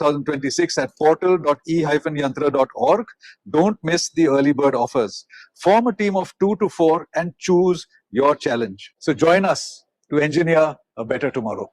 2026 at portal.e-Yantra.org. Don't miss the early bird offers. Form a team of 2 to 4 and choose your challenge. So join us to engineer a better tomorrow.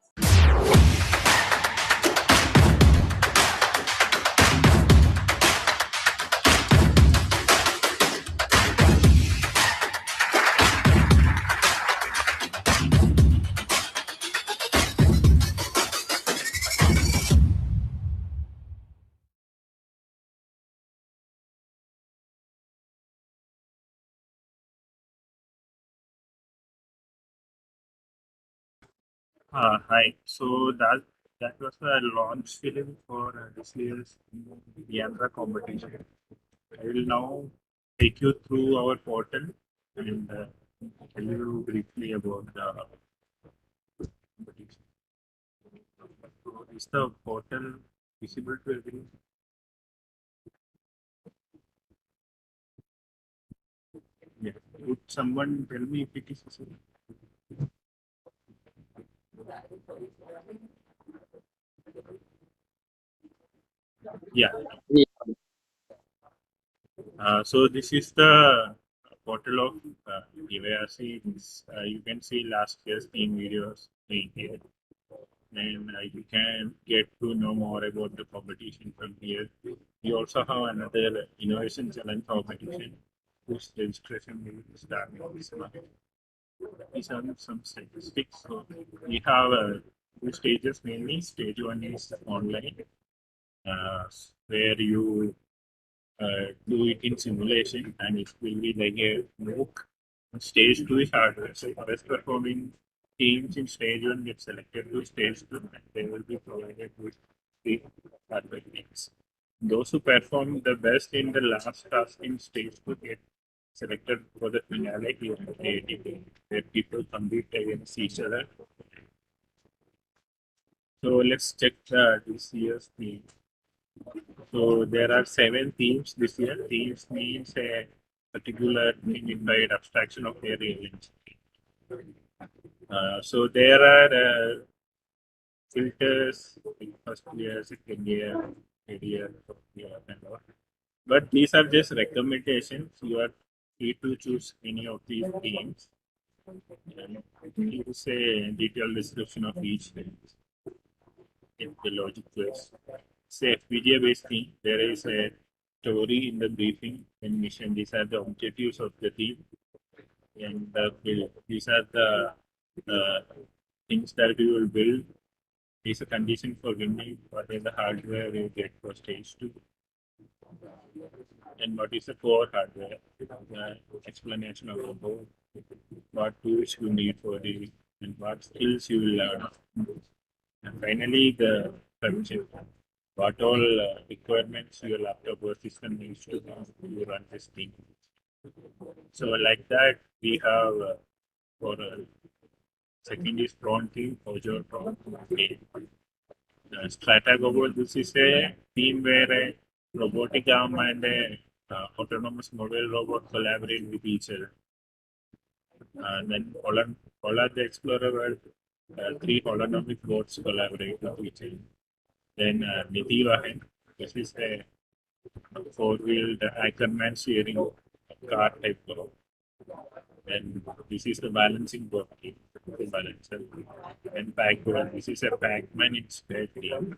Hi. So that was a launch film for this year's e-Yantra competition. I will now take you through our portal and tell you briefly about the competition. So is the portal visible to everyone? Yeah. Would someone tell me if it is visible? Yeah. So this is the portal of eYRC. You can see last year's team videos in here, and you can get to know more about the competition from here. We also have another innovation challenge competition whose registration will start this month. These are some statistics. So we have two stages mainly. Stage one is online, where you do it in simulation, and it will be like a MOOC. Stage two is hardware. So best performing teams in stage one get selected to stage two, and they will be provided with the hardware things. Those who perform the best in the last task in stage two get selected for the finale where people compete against each other. So let's check this year's team. So there are 7 themes this year. Themes means a particular unified abstraction of their agents. So there are filters in first year, second year, third year, fourth year, and all. But these are just recommendations. You are free to choose any of these themes. And here is a detailed description of each theme in the logic quiz. Say FPGA based theme, there is a story in the briefing and mission. These are the objectives of the team, and these are the uh, things that you will build. These are conditions for winning. What is the hardware you get for stage two, and what is the core hardware? Explanation of the board, what tools you need for it, and what skills you will learn. And finally, the function. What all requirements your laptop or system needs to do to run this thing. So like that, we have for second is cron team, Ojo cron team. Strata Global, this is a team where a robotic arm and a autonomous mobile robot collaborate with each other. Then Holland the Explorer world, 3 holonomic boats collaborate with each other. Then Nidhi Vahan, this is a four-wheeled Ackerman steering car type boat. And this is the balancing board game, the balancer. And Pac-Man, this is a Pac-Man inspired game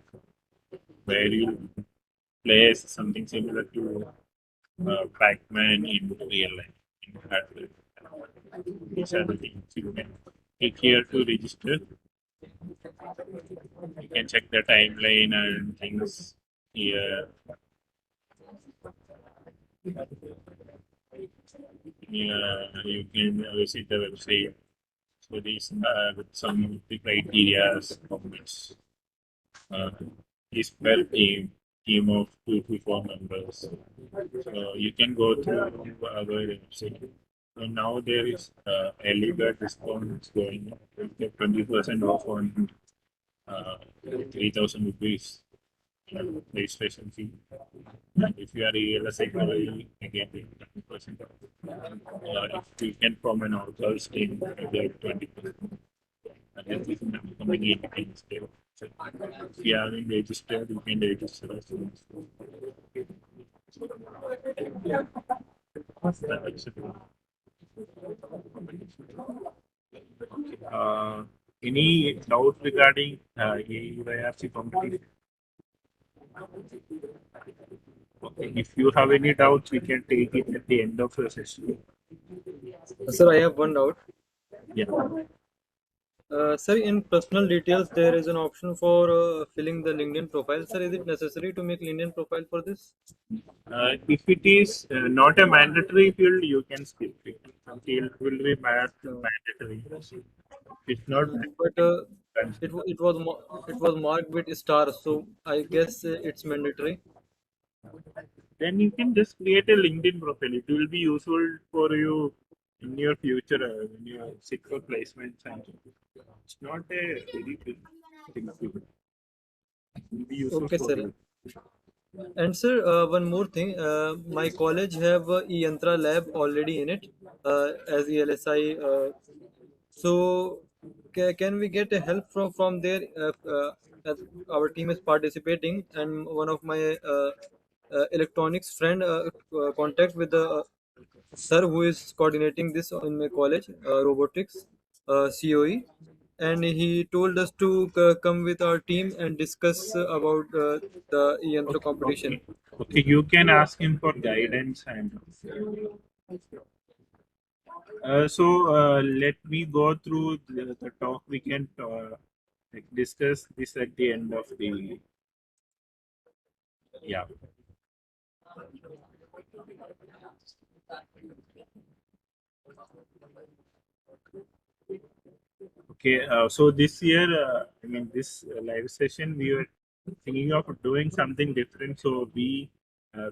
where you play something similar to Pac-Man in real life. In hardware. These are the things you can click here to register. You can check the timeline and things here. Yeah, you can visit the website. So these are some of the criteria of which is per team of 2 to 4 members. So you can go through our website. So now there is early bird discount going on. You get 20% off on 3,000 rupees registration fee. And if you are a ELS employee, again, 20% off. If you can form an all-girls team, you get 20%. And everything coming in against them. If you haven't registered, you can register as well. Any doubt regarding eYRC competition? Okay. If you have any doubts, we can take it at the end of the session. Sir, I have one doubt. Yeah. Sir, in personal details, there is an option for filling the LinkedIn profile. Sir, is it necessary to make LinkedIn profile for this? If it is not a mandatory field, you can skip it. Some field will be mandatory. It's not. But it was marked with star, so I guess it's mandatory. Then you can just create a LinkedIn profile. It will be useful for you in your future when you are seek for placements. And it's not a very big thing. It will be useful Okay, for sir. you. And sir, one more thing. My college have a eYantra lab already in it as ELSI. So can we get a help from there? As our team is participating, and one of my electronics friend contact with the sir who is coordinating this in my college, robotics, COE, and he told us to come with our team and discuss about the Yantra competition. Okay. You can ask him for guidance and. Let me go through the talk. We can discuss this at the end of the. Yeah. Okay, so this year, this live session, we were thinking of doing something different. So we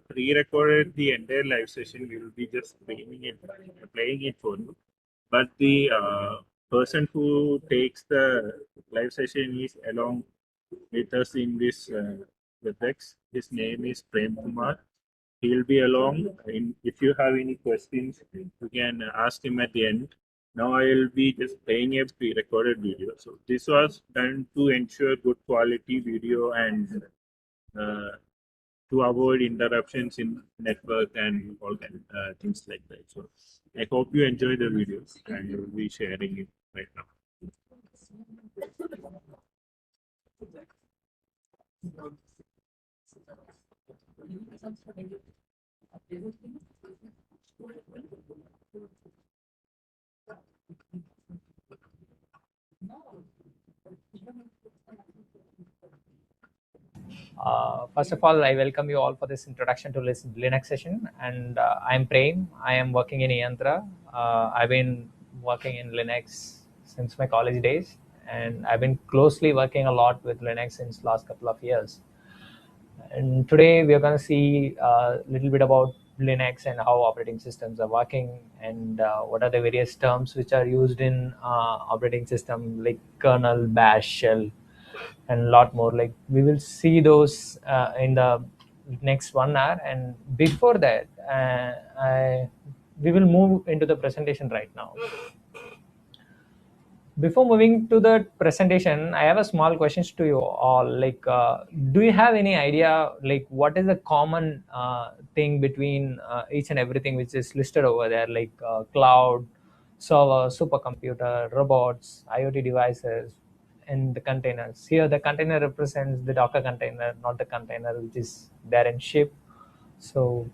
pre-recorded the entire live session. We will be just playing it for you. But the person who takes the live session is along with us in this WebEx. His name is Prem Kumar. He'll be along. If you have any questions, you can ask him at the end. Now I will be just playing a pre-recorded video. So this was done to ensure good quality video and uh, to avoid interruptions in network and all kind things like that. So I hope you enjoy the video and you will be sharing it right now. First of all, I welcome you all for this introduction to this Linux session. And I'm Prem. I am working in eYantra. I've been working in Linux since my college days, and I've been closely working a lot with Linux since last couple of years. And today we are going to see a little bit about Linux and how operating systems are working, and what are the various terms which are used in operating system like kernel, bash, shell, and a lot more. Like we will see those in the next 1 hour. And before that, we will move into the presentation right now. Before moving to the presentation, I have a small questions to you all. Like, do you have any idea, like, what is the common thing between each and everything which is listed over there, like cloud, server, supercomputer, robots, IoT devices, and the containers? Here, the container represents the Docker container, not the container which is there in ship. So,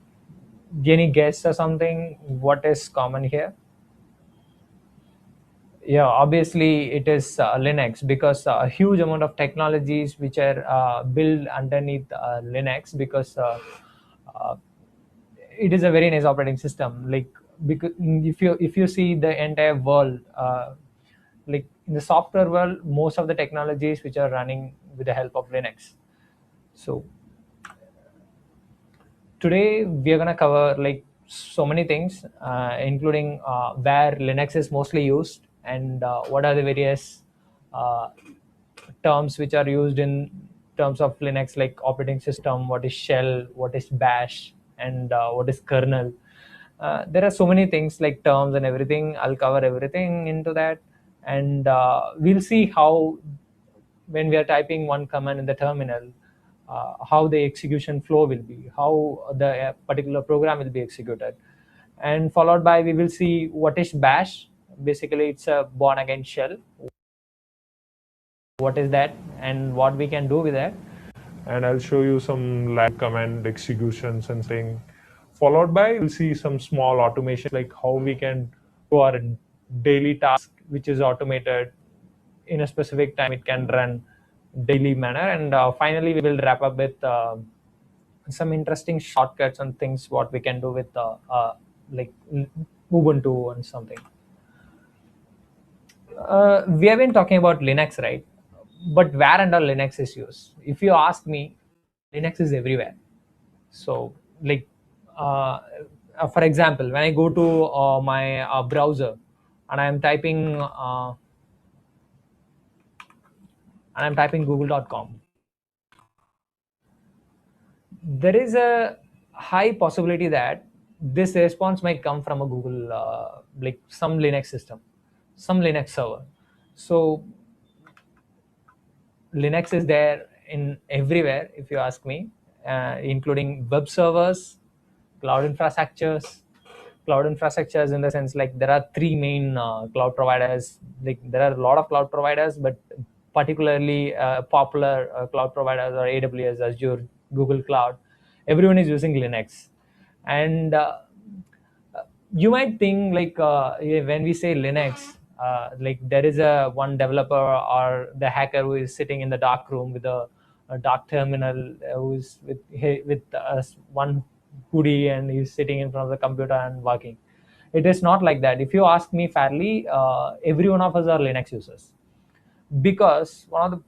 any guess or something? What is common here? Yeah, obviously it is Linux, because a huge amount of technologies which are built underneath Linux, because uh, it is a very nice operating system. Like, because if you see the entire world, like in the software world, most of the technologies which are running with the help of Linux. So today we are going to cover like so many things, including where Linux is mostly used, and what are the various uh, terms which are used in terms of Linux, like operating system, what is shell, what is bash, and what is kernel. There are so many things like terms and everything. I'll cover everything into that, and we'll see how when we are typing one command in the terminal, how the execution flow will be, how the particular program will be executed. And followed by, we will see what is bash. Basically, it's a born again shell. What is that and what we can do with that. And I'll show you some live command executions and thing. Followed by, we'll see some small automations, like how we can do our daily task, which is automated in a specific time. It can run daily manner. And finally, we will wrap up with some interesting shortcuts and things what we can do with like Ubuntu and something. We have been talking about Linux, right? But where and all Linux is used? If you ask me, Linux is everywhere. So, like, for example, when I go to my browser and I'm typing google.com, there is a high possibility that this response might come from a Google, like some Linux system, some Linux server. So Linux is there in everywhere, if you ask me, including web servers, cloud infrastructures. Cloud infrastructures in the sense, like, there are three main cloud providers. Like, there are a lot of cloud providers, but particularly popular cloud providers are AWS, Azure, Google Cloud. Everyone is using Linux. And you might think, like, when we say Linux, like, there is a one developer or the hacker who is sitting in the dark room with a dark terminal, who is with one hoodie, and he's sitting in front of the computer and working. It is not like that. If you ask me fairly, every one of us are Linux users, because one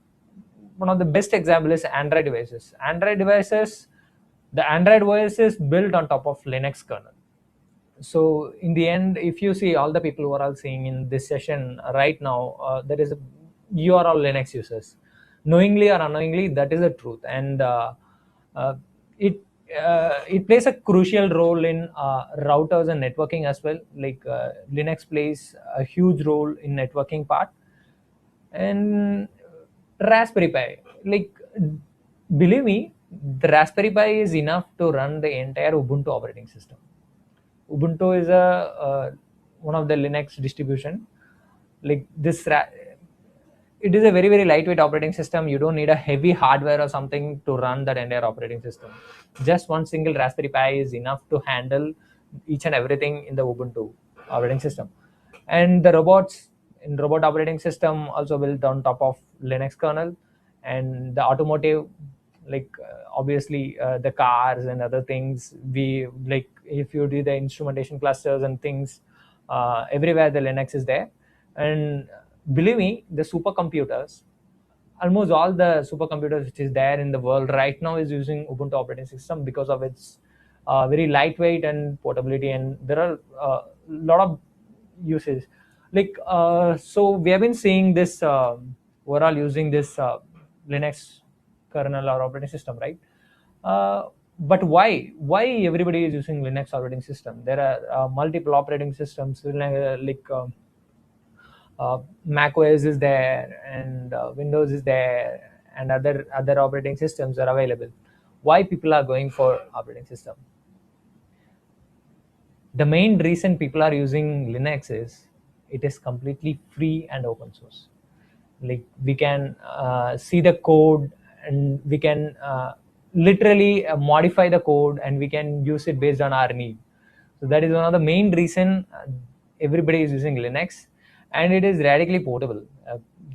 of the best example is Android devices. The Android OS is built on top of Linux kernel. So in the end, if you see all the people who are all seeing in this session right now, you are all Linux users, knowingly or unknowingly. That is the truth. And it plays a crucial role in routers and networking as well. Like, Linux plays a huge role in networking part. And Raspberry Pi, like, believe me, the Raspberry Pi is enough to run the entire Ubuntu operating system. Ubuntu is one of the Linux distribution. Like this, it is a very, very lightweight operating system. You don't need a heavy hardware or something to run that entire operating system. Just one single Raspberry Pi is enough to handle each and everything in the Ubuntu operating system. And the robots in robot operating system also built on top of Linux kernel. And the automotive, like, obviously the cars and other things, we, like, if you do the instrumentation clusters and things, everywhere the Linux is there. And believe me, the supercomputers, almost all the supercomputers which is there in the world right now is using Ubuntu operating system because of its very lightweight and portability. And there are a lot of uses. Like, so we have been seeing this overall using this Linux kernel or operating system, right? But why everybody is using Linux operating system? There are multiple operating systems, like Mac OS is there, and Windows is there, and other operating systems are available. Why people are going for operating system? The main reason people are using Linux is it is completely free and open source. Like, we can see the code, and we can literally modify the code, and we can use it based on our need. So that is one of the main reason everybody is using Linux. And it is radically portable.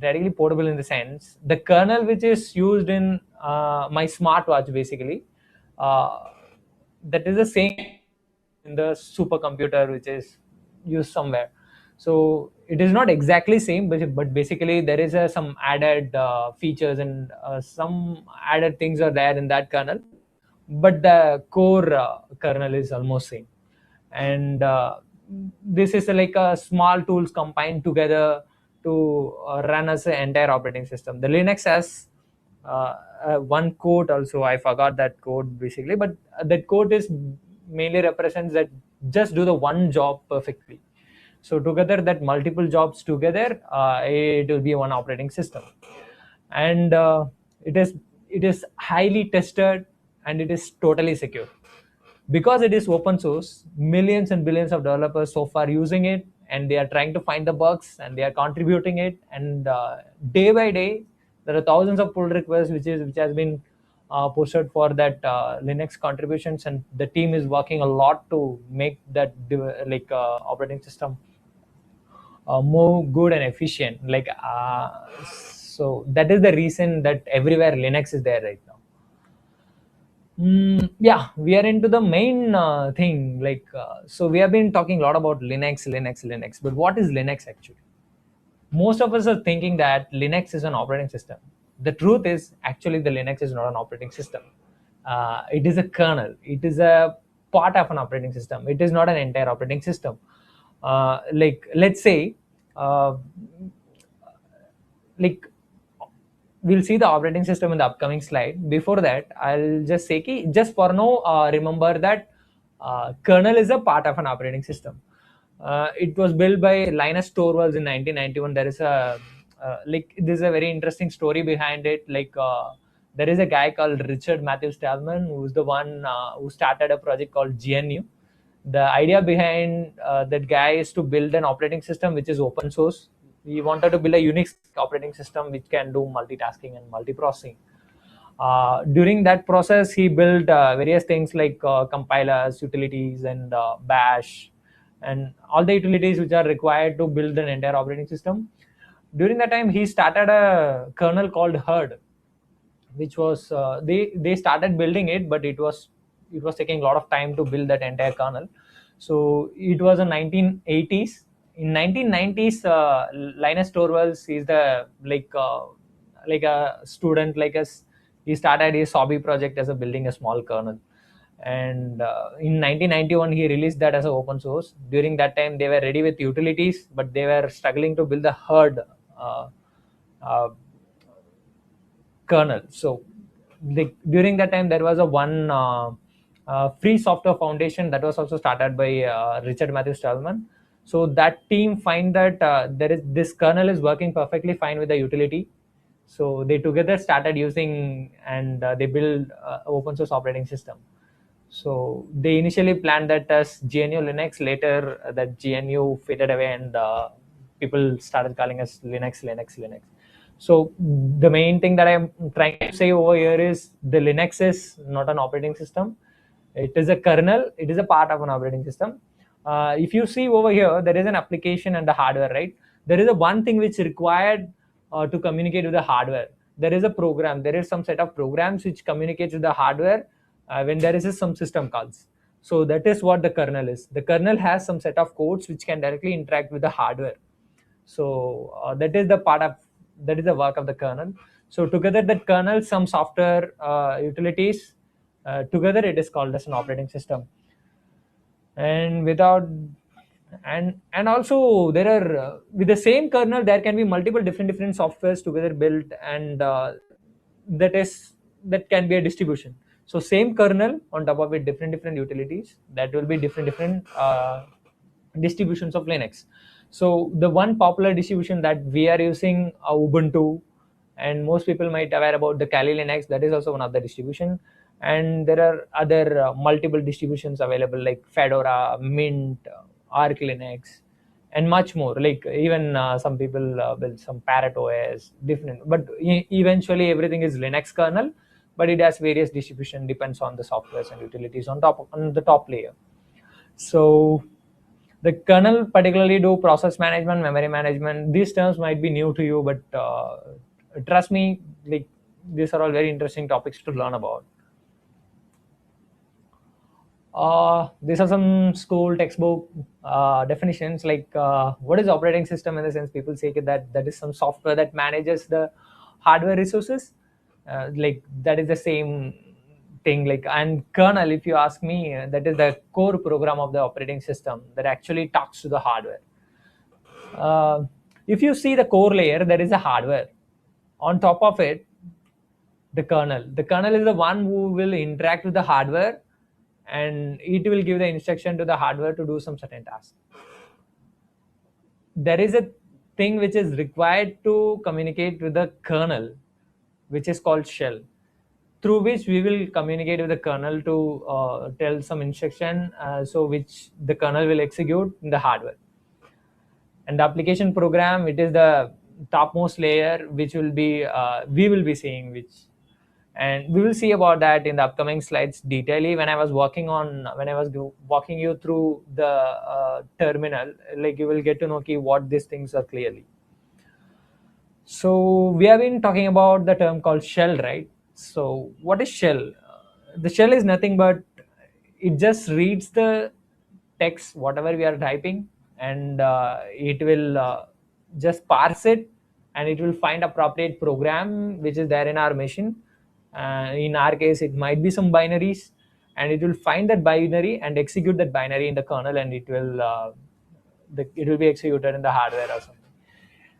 Radically portable in the sense, the kernel which is used in my smartwatch, basically, that is the same in the supercomputer which is used somewhere. So it is not exactly same, but basically there is some added features, and some added things are there in that kernel, but the core kernel is almost same. And this is like a small tools combined together to run as an entire operating system. The Linux has one code also. I forgot that code basically, but that code is mainly represents that just do the one job perfectly. So together, that multiple jobs together, it will be one operating system. and it is highly tested, and it is totally secure. Because it is open source, millions and billions of developers so far using it, and they are trying to find the bugs, and they are contributing it, and day by day there are thousands of pull requests which has been posted for that Linux contributions, and the team is working a lot to make that operating system more good and efficient. So that is the reason that everywhere Linux is there right now. Yeah, we are into the main thing. So we have been talking a lot about Linux. But what is Linux actually? Most of us are thinking that Linux is an operating system. The truth is, actually, the Linux is not an operating system. It is a kernel. It is a part of an operating system. It is not an entire operating system. Let's say, like we'll see the operating system in the upcoming slide. Before that, I'll just say just for now, remember that kernel is a part of an operating system. It was built by Linus Torvalds in 1991. There is a this is a very interesting story behind it. There is a guy called Richard Matthew Stallman, who's the one who started a project called GNU. The idea behind that guy is to build an operating system which is open source. We wanted to build a Unix operating system which can do multitasking and multiprocessing. During that process, he built various things like compilers, utilities, and bash, and all the utilities which are required to build an entire operating system. During that time, he started a kernel called Herd, which was they started building it, but it was taking a lot of time to build that entire kernel. So it was in 1980s. In 1990s, Linus Torvalds is the like a student like us. He started his hobby project as a building a small kernel, and in 1991 he released that as an open source. During that time, they were ready with utilities, but they were struggling to build the Herd uh, kernel. So during that time, there was a one free software foundation that was also started by Richard Matthew Stallman. So that team find that this kernel is working perfectly fine with the utility. So they together started using, and they build open source operating system. So they initially planned that as GNU Linux. Later, that GNU faded away, and people started calling us Linux. So the main thing that I'm trying to say over here is the Linux is not an operating system. It is a kernel. It is a part of an operating system. If you see over here, there is an application and the hardware, right? There is a one thing which is required to communicate with the hardware. There is a program. There is some set of programs which communicates with the hardware when there is some system calls. So that is what the kernel is. The kernel has some set of codes which can directly interact with the hardware. So that is the work of the kernel. So together that kernel, some software utilities, together it is called as an operating system. And also there are with the same kernel there can be multiple different softwares together built, and that can be a distribution. So same kernel, on top of it different utilities, that will be different distributions of Linux. So the one popular distribution that we are using, Ubuntu, and most people might aware about the Kali Linux. That is also one of the distribution, and there are other multiple distributions available like Fedora, Mint, Arch Linux, and much more. Like even some people build some Parrot OS, different. But eventually everything is Linux kernel, but it has various distribution, depends on the softwares and utilities on the top layer. So the kernel particularly do process management, memory management. These terms might be new to you, but trust me, like these are all very interesting topics to learn about. These are some school textbook definitions. What is operating system? In the sense, people say that is some software that manages the hardware resources. That is the same thing. And kernel, if you ask me, that is the core program of the operating system that actually talks to the hardware. If you see the core layer, there is a hardware. On top of it, the kernel. The kernel is the one who will interact with the hardware, and it will give the instruction to the hardware to do some certain task. There is a thing which is required to communicate with the kernel, which is called shell, through which we will communicate with the kernel to tell some instruction, so which the kernel will execute in the hardware. And the application program, it is the topmost layer, which will be we will be seeing, which, and we will see about that in the upcoming slides detailedly. When I was walking you through the terminal, like you will get to know what these things are clearly. So we have been talking about the term called shell, right? So what is shell? The shell is nothing but it just reads the text whatever we are typing, and it will just parse it, and it will find appropriate program which is there in our machine. In our case, it might be some binaries, and it will find that binary and execute that binary in the kernel, and it will be executed in the hardware or something.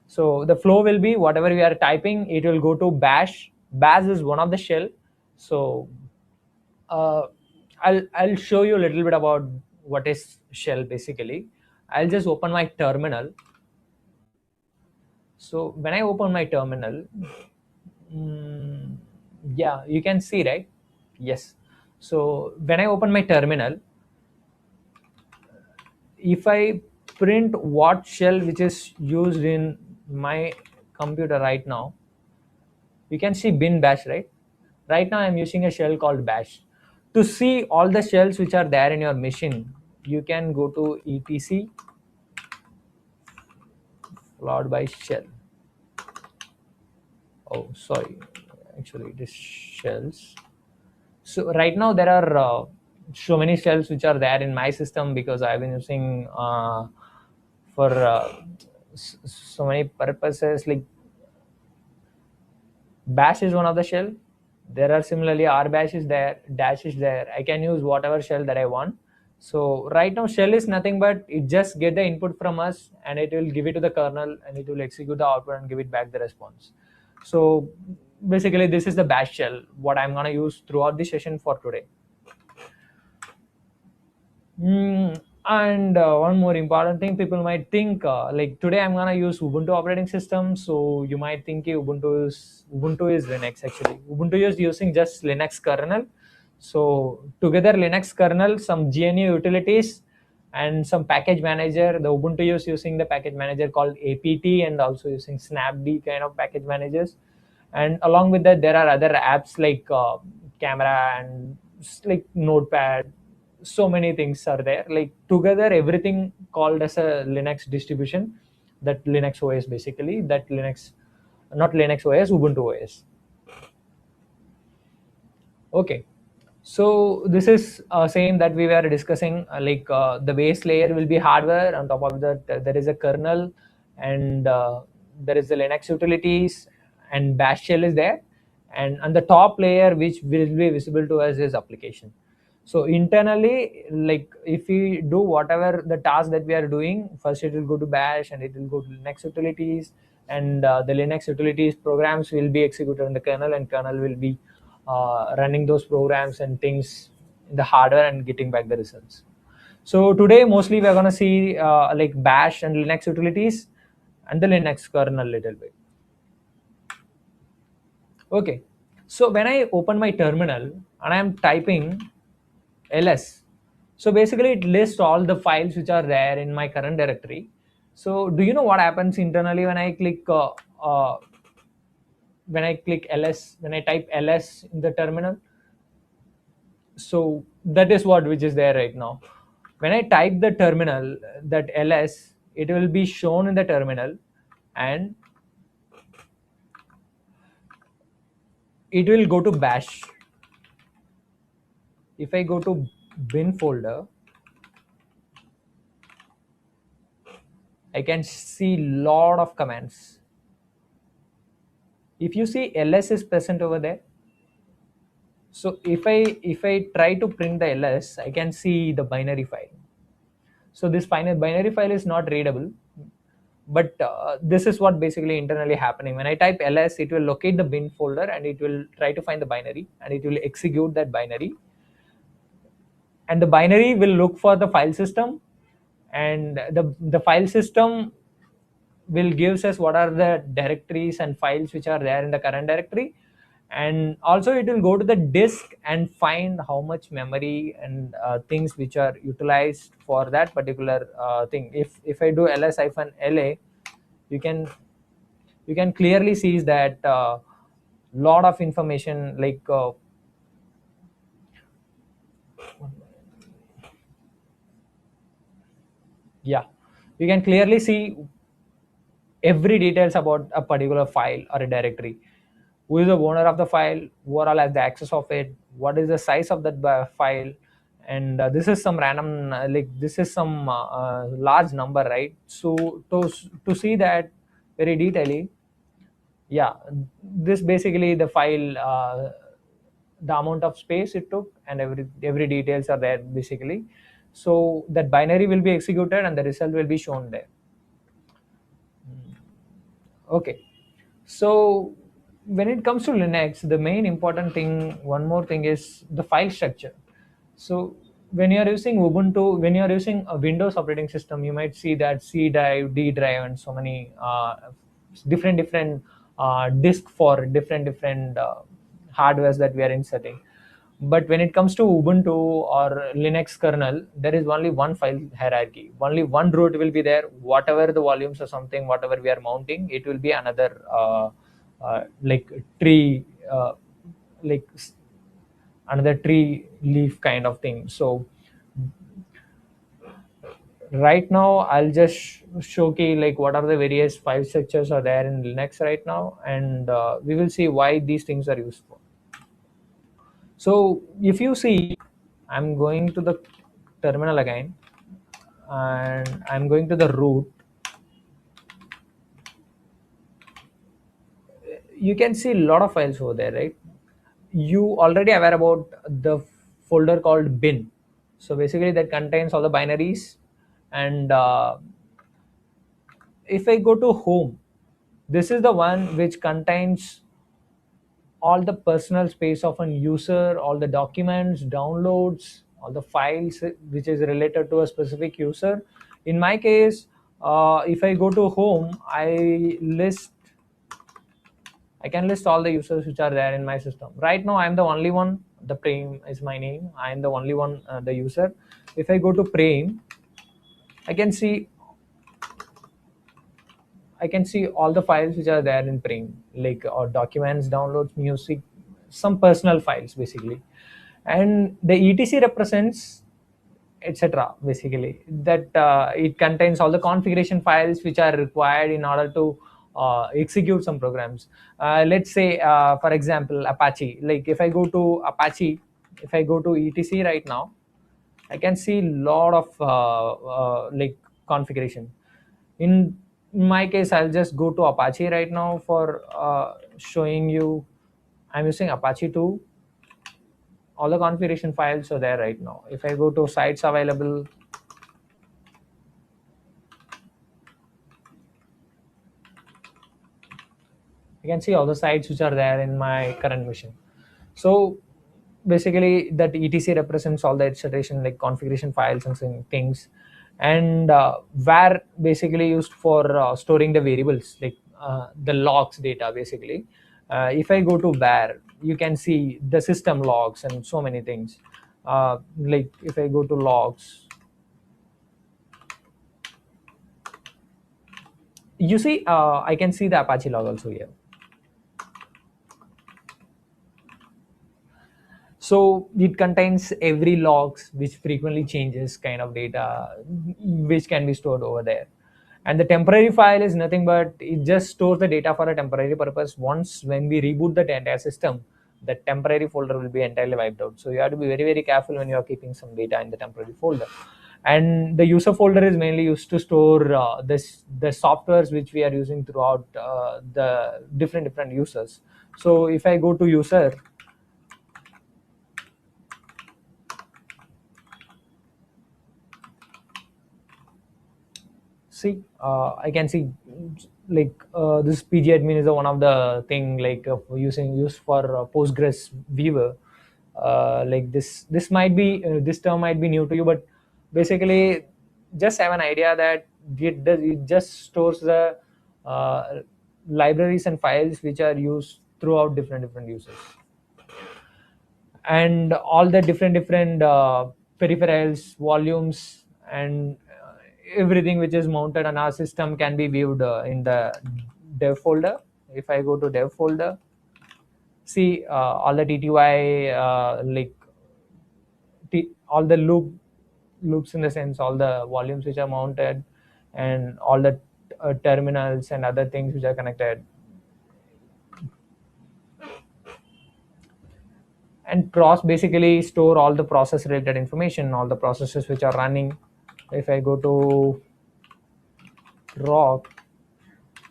So the flow will be whatever we are typing, it will go to bash. Bash is one of the shell. So I'll show you a little bit about what is shell basically. I'll just open my terminal. So when I open my terminal, yeah, you can see, right? Yes. So when I open my terminal, if I print what shell which is used in my computer right now, you can see bin bash, right? Right now I'm using a shell called bash. To see all the shells which are there in your machine, you can go to etc followed by shell. Oh, sorry, actually it is shells. So right now there are so many shells which are there in my system, because I've been using for so many purposes. Like bash is one of the shell. There are similarly r bash is there, dash is there. I can use whatever shell that I want. So right now shell is nothing but it just get the input from us, and it will give it to the kernel, and it will execute the output and give it back the response. So basically this is the bash shell, what I'm going to use throughout the session for today. And one more important thing, people might think like today I'm going to use Ubuntu operating system. So you might think Ubuntu is Linux. Actually Ubuntu is using just Linux kernel. So together Linux kernel, some GNU utilities, and some package manager. The Ubuntu is using the package manager called apt, and also using snapd kind of package managers. And along with that there are other apps like camera and like notepad. So many things are there, like together everything called as a Linux distribution, that Linux OS basically, that Linux, not Linux OS, Ubuntu OS. Okay, so this is same that we were discussing, like the base layer will be hardware. On top of that there is a kernel, and there is the Linux utilities, and bash shell is there, and on the top layer which will be visible to us is application. So internally, like if we do whatever the task that we are doing, first it will go to bash, and it will go to Linux utilities, and the Linux utilities programs will be executed in the kernel, and kernel will be running those programs and things in the hardware and getting back the results. So today mostly we're going to see like bash and Linux utilities and the Linux kernel little bit. Okay, so when I open my terminal and I'm typing ls, so basically it lists all the files which are there in my current directory. So do you know what happens internally when I click ls, when I type ls in the terminal? So that is what which is there right now. When I type the terminal, that ls, it will be shown in the terminal, and it will go to bash. If I go to bin folder, I can see lot of commands. If you see ls is present over there, so if I try to print the ls, I can see the binary file. So this binary file is not readable, but this is what basically internally happening. When I type ls, it will locate the bin folder, and it will try to find the binary, and it will execute that binary, and the binary will look for the file system, and the file system will gives us what are the directories and files which are there in the current directory, and also it will go to the disk and find how much memory and things which are utilized for that particular thing. If I do ls-la, you can clearly see that lot of information, like yeah, you can clearly see every details about a particular file or a directory. Who is the owner of the file, who all has the access of it, what is the size of that file, and this is some random like this is some large number, right? So to see that very detailedly, yeah, this basically the file, the amount of space it took, and every details are there basically. So that binary will be executed and the result will be shown there. Okay, so when it comes to Linux, the main important thing, one more thing, is the file structure. So when you are using Ubuntu, when you are using a Windows operating system, you might see that C drive, D drive, and so many different disk for different hardwares that we are inserting. But when it comes to Ubuntu or Linux kernel, there is only one file hierarchy. Only one root will be there. Whatever the volumes or something, whatever we are mounting, it will be another like tree, like another tree leaf kind of thing. So right now, I'll just showcase like what are the various file structures are there in Linux right now, and we will see why these things are useful. So if you see, I'm going to the terminal again, and I'm going to the root. You can see a lot of files over there, right? You already aware about the folder called bin. So basically that contains all the binaries, and if I go to home, this is the one which contains all the personal space of an user, all the documents, downloads, all the files which is related to a specific user. In my case, if I go to home, I can list all the users which are there in my system. Right now, I'm the only one. The Prem is my name. I'm the only one, the user. If I go to Prem, I can see all the files which are there in Prem, like or documents, downloads, music, some personal files basically. And the etc represents etc basically that it contains all the configuration files which are required in order to execute some programs. Let's say for example Apache. Like if I go to Apache, if I go to etc right now, I can see a lot of like configuration. In my case, I'll just go to Apache right now for showing you. I'm using Apache 2. All the configuration files are there right now. If I go to sites available, you can see all the sites which are there in my current machine. So basically that etc represents all the iteration like configuration files and things, and var basically used for storing the variables like the logs data basically. If I go to var, you can see the system logs and so many things. Like if I go to logs, you see I can see the Apache log also here. So it contains every logs which frequently changes kind of data which can be stored over there. And the temporary file is nothing but it just stores the data for a temporary purpose. Once when we reboot the entire system, the temporary folder will be entirely wiped out. So you have to be very, very careful when you are keeping some data in the temporary folder. And the user folder is mainly used to store the softwares which we are using throughout the different users. So if I go to user, see I can see like this pgadmin is one of the thing like used for Postgres viewer. Like this might be this term might be new to you, but basically just have an idea that it just stores the libraries and files which are used throughout different uses. And all the different peripherals, volumes, and everything which is mounted on our system can be viewed in the dev folder. If I go to dev folder, see all the TTY, all the loops, in the sense all the volumes which are mounted, and all the terminals and other things which are connected. And basically store all the process related information, all the processes which are running. If I go to rock,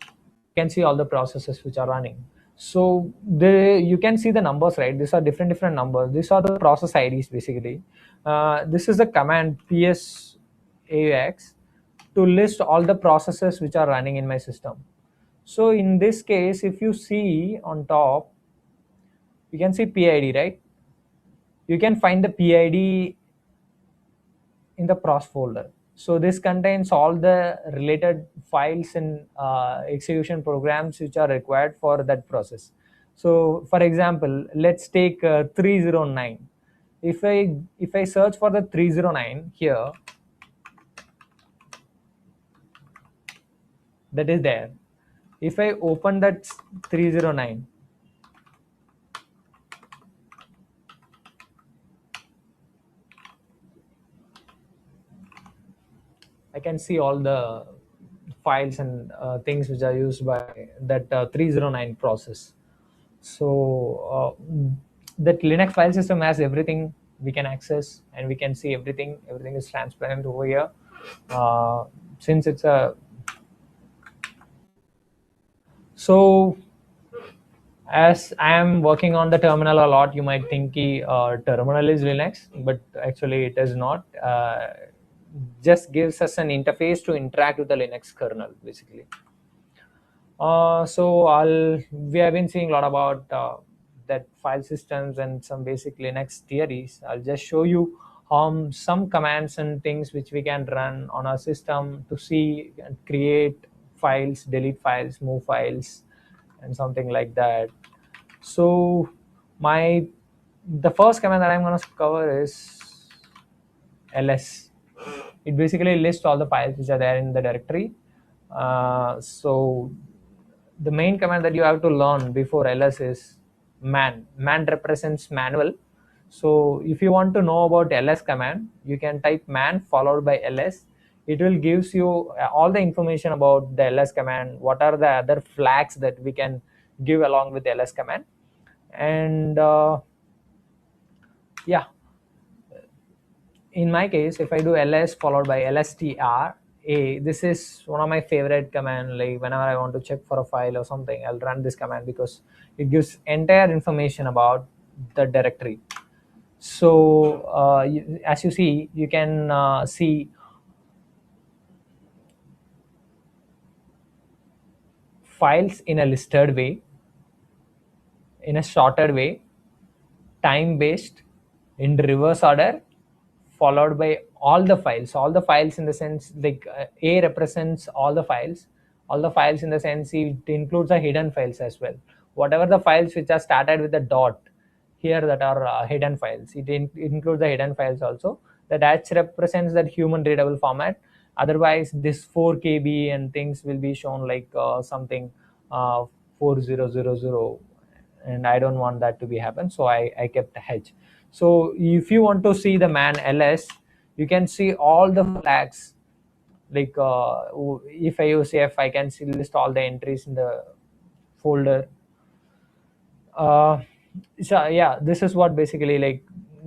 you can see all the processes which are running. So you can see the numbers, right? These are different numbers. These are the process IDs basically. This is the command PSAX to list all the processes which are running in my system. So in this case, if you see on top, you can see PID, right? You can find the PID in the pros folder. So this contains all the related files and execution programs which are required for that process. So for example, let's take 309. If I search for the 309 here, that is there. If I open that 309, I can see all the files and things which are used by that 309 process. So that Linux file system has everything we can access, and we can see everything. Everything is transparent over here. Since it's a as I am working on the terminal a lot, you might think terminal is Linux, but actually it is not. Just gives us an interface to interact with the Linux kernel basically. So we have been seeing a lot about that file systems and some basic Linux theories. I'll just show you some commands and things which we can run on our system to see and create files, delete files, move files, and something like that. So the first command that I'm going to cover is ls. It basically lists all the files which are there in the directory. So the main command that you have to learn before ls is man. Man represents manual. So if you want to know about ls command, you can type man followed by ls. It will gives you all the information about the ls command, what are the other flags that we can give along with the ls command. And yeah, in my case, if I do ls followed by lstr a, this is one of my favorite command. Like whenever I want to check for a file or something, I'll run this command because it gives entire information about the directory. So as you see, you can see files in a listed way, in a sorted way, time based, in reverse order, followed by all the files in the sense like A represents all the files in the sense it includes the hidden files as well. Whatever the files which are started with the dot here that are hidden files, it includes the hidden files also. The dash represents that human readable format. Otherwise this 4 KB and things will be shown like something 4000, and I don't want that to be happen, so I kept H. So if you want to see the man ls, you can see all the flags. Like if I use F, I can see list all the entries in the folder. So yeah, this is what basically like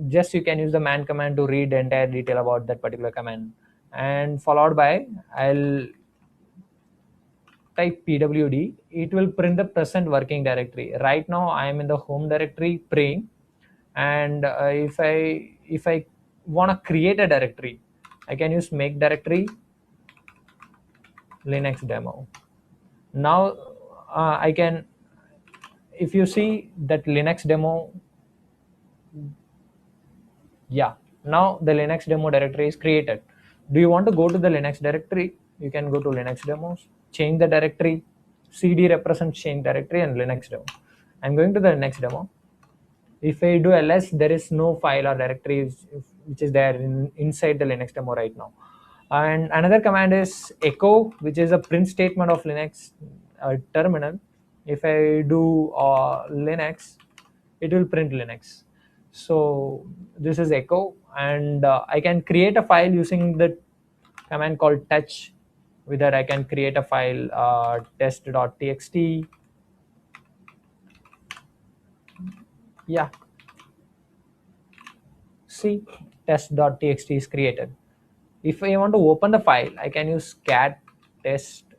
just you can use the man command to read the entire detail about that particular command, and followed by I'll type pwd. It will print the present working directory. Right now I am in the home directory praying, and if I want to create a directory, I can use make directory Linux demo. Now I can, if you see that Linux demo, yeah, now the Linux demo directory is created. Do you want to go to the Linux directory? You can go to Linux demos, change the directory, cd represents change directory, and Linux demo, I'm going to the next demo. If I do ls, there is no file or directory which is there inside the Linux demo right now. And another command is echo, which is a print statement of Linux terminal. If I do Linux, it will print Linux. So this is echo, and I can create a file using the command called touch. With that I can create a file, test.txt. Yeah, see, test.txt is created. If I want to open the file, I can use cat test.txt.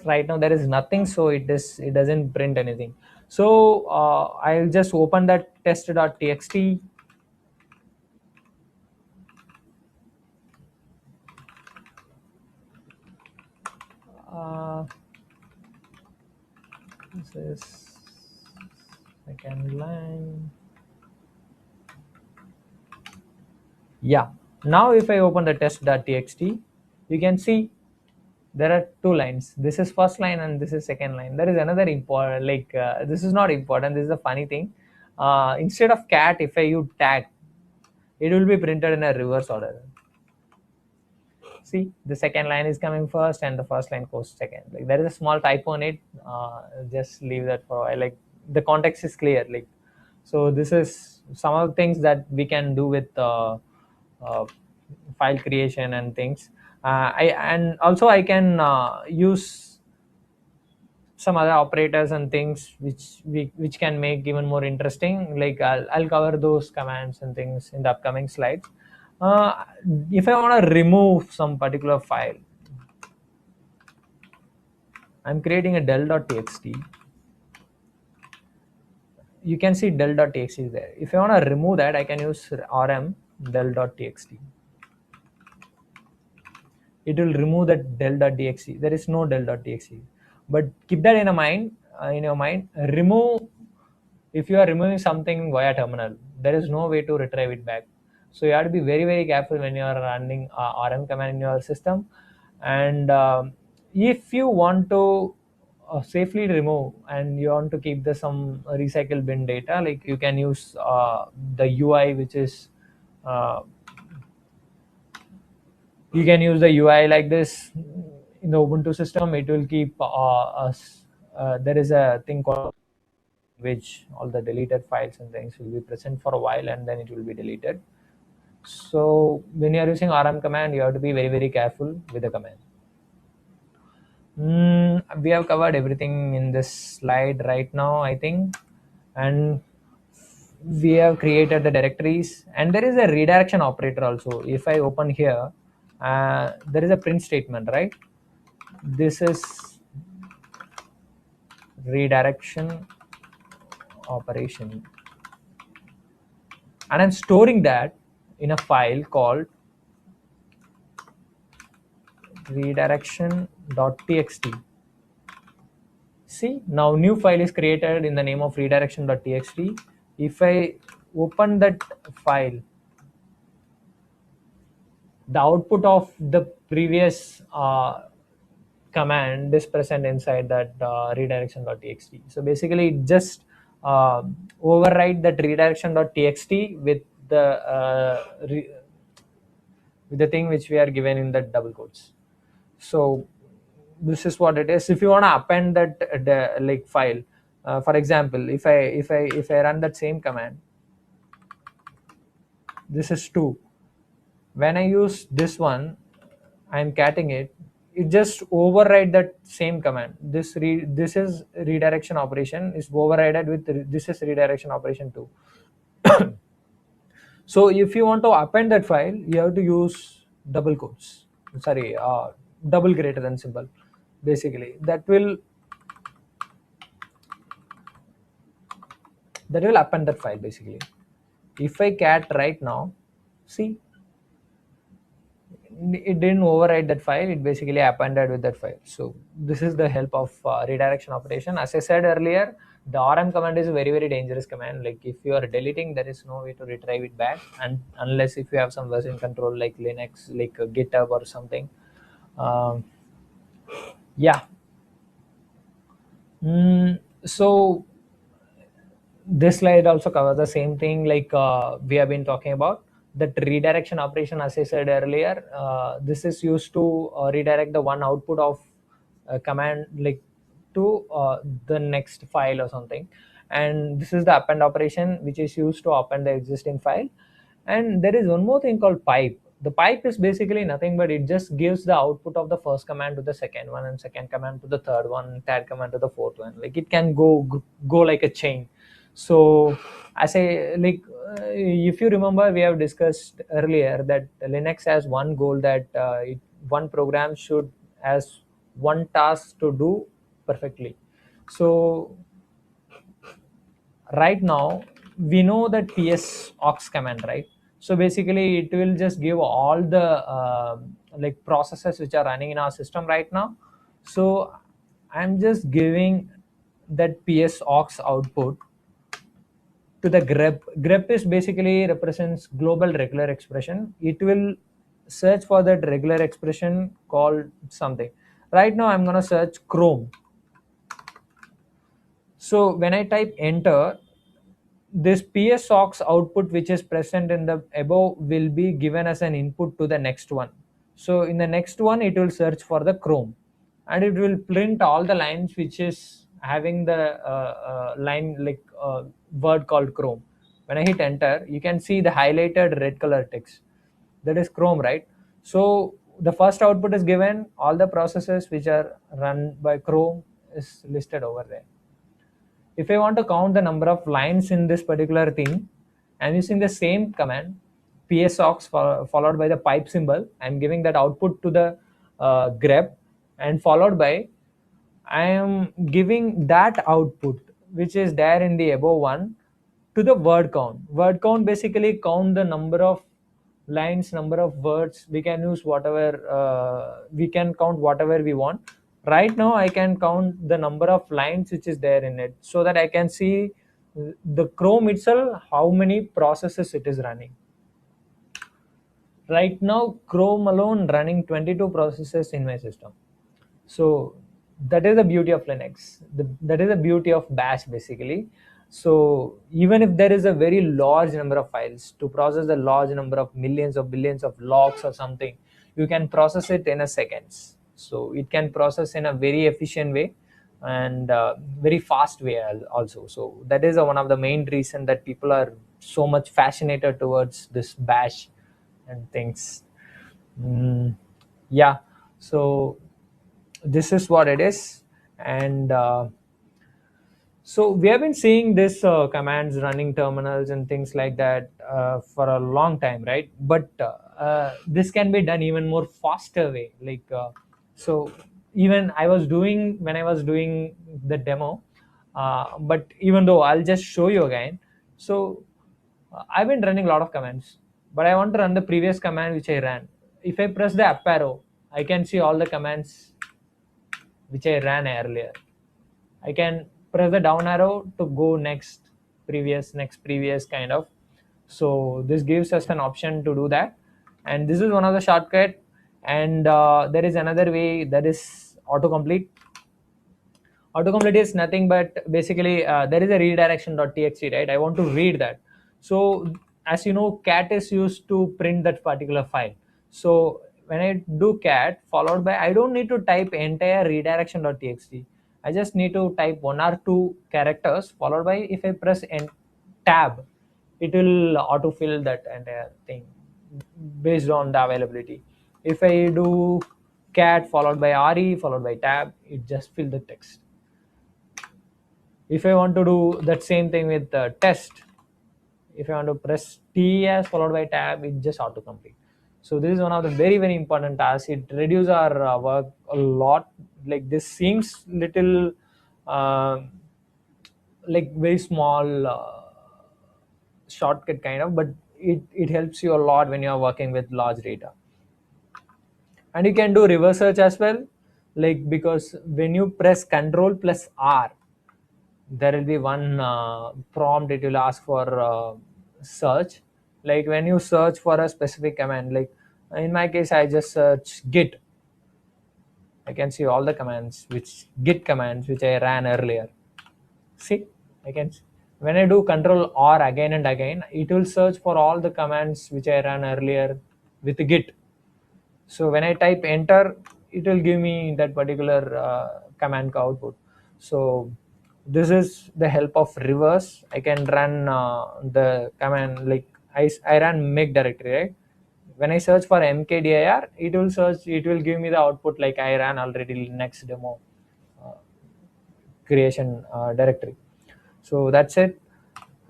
Right now there is nothing, so it doesn't print anything. So I'll just open that test.txt. This is second line. Yeah, now if I open the test.txt, you can see there are two lines. This is first line and this is second line. There is another important, this is not important, this is a funny thing. Instead of cat, if I use tag, it will be printed in a reverse order. See, the second line is coming first and the first line goes second. Like, there is a small typo in it. Just leave that for a while. Like, the context is clear. Like, so this is some of the things that we can do with file creation and things. And also I can use some other operators and things which can make even more interesting. Like, I'll cover those commands and things in the upcoming slides. If I want to remove some particular file, I'm creating a del.txt. You can see del.txt is there. If I want to remove that, I can use rm del.txt. It will remove that del.txt. There is no del.txt. But keep that in your mind. Remove, if you are removing something via terminal, there is no way to retrieve it back. So you have to be very, very careful when you are running rm command in your system. And if you want to safely remove and you want to keep some recycle bin data, like, you can use the UI, which is you can use the UI like this in the Ubuntu system. It will keep there is a thing called which all the deleted files and things will be present for a while and then it will be deleted. So when you are using rm command, you have to be very, very careful with the command. We have covered everything in this slide right now, I think, and we have created the directories, and there is a redirection operator also. If I open here, there is a print statement, right? This is redirection operation, and I'm storing that in a file called redirection.txt. See, now new file is created in the name of redirection.txt. If I open that file, the output of the previous command is present inside that redirection.txt. So basically, it just override that redirection.txt with the thing which we are given in the double quotes. So this is what it is. If you want to append that file, for example, if I run that same command, this is 2. When I use this one, I'm catting it. It just override that same command. This is redirection operation is overridden with this is redirection operation 2. So if you want to append that file, you have to use double quotes. Sorry, double greater than symbol. Basically, that will append that file. Basically, if I cat right now, see, it didn't override that file. It basically appended with that file. So this is the help of redirection operation. As I said earlier, the rm command is a very, very dangerous command. Like, if you are deleting, there is no way to retrieve it back, and unless if you have some version control like Linux, like GitHub or something. Yeah, So this slide also covers the same thing like we have been talking about, that redirection operation. As I said earlier, this is used to redirect the one output of a command like to the next file or something, and this is the append operation which is used to append the existing file. And there is one more thing called pipe. The pipe is basically nothing but it just gives the output of the first command to the second one, and second command to the third one, third command to the fourth one. Like it can go like a chain. So as I like if you remember, we have discussed earlier that Linux has one goal, that one program should has one task to do perfectly. So right now we know that ps aux command, right? So basically it will just give all the like processes which are running in our system right now. So I'm just giving that ps aux output to the grep. Grep is basically represents global regular expression. It will search for that regular expression called something. Right now I'm going to search chrome. So when I type enter, this PSOX output which is present in the above will be given as an input to the next one. So in the next one it will search for the Chrome, and it will print all the lines which is having the line like word called Chrome. When I hit enter, you can see the highlighted red color text, that is Chrome, right? So the first output is given, all the processes which are run by Chrome is listed over there. If I want to count the number of lines in this particular thing, I'm using the same command, psox followed by the pipe symbol. I'm giving that output to the grep, and followed by I am giving that output which is there in the above one to the word count. Word count basically count the number of lines, number of words. We can use whatever we can count whatever we want. Right now I can count the number of lines which is there in it, so that I can see the Chrome itself how many processes it is running. Right now Chrome alone running 22 processes in my system. So that is the beauty of Linux. That is the beauty of bash basically. So even if there is a very large number of files to process, the large number of millions or billions of logs or something, you can process it in a seconds. So it can process in a very efficient way and very fast way also. So that is one of the main reason that people are so much fascinated towards this bash and things. Yeah, so this is what it is. And so we have been seeing this commands running terminals and things like that for a long time, right? But this can be done even more faster way, like so even I was doing when I was doing the demo, but even though I'll just show you again. So I've been running a lot of commands, but I want to run the previous command which I ran. If I press the up arrow, I can see all the commands which I ran earlier. I can press the down arrow to go next, previous kind of. So this gives us an option to do that, and this is one of the shortcut. And there is another way, that is autocomplete. Autocomplete is nothing but basically there is a redirection.txt, right? I want to read that. So as you know, cat is used to print that particular file. So when I do cat followed by, I don't need to type entire redirection.txt. I just need to type one or two characters followed by, if I press tab, it will autofill that entire thing based on the availability. If I do cat followed by re followed by tab, it just fill the text. If I want to do that same thing with test, if I want to press TS followed by tab, it just autocomplete. So this is one of the very important tasks. It reduces our work a lot. Like this seems little like very small shortcut kind of, but it helps you a lot when you are working with large data. And you can do reverse search as well, like because when you press Control plus R, there will be one prompt. It will ask for search. Like when you search for a specific command, like in my case I just search git, I can see all the commands, which git commands which I ran earlier. See, I can, when I do control R again and again, it will search for all the commands which I ran earlier with git. So when I type enter, it will give me that particular command output. So this is the help of reverse. I can run the command, like I ran make directory, right? When I search for mkdir, it will search, it will give me the output like I ran already Linux demo creation directory. So that's it.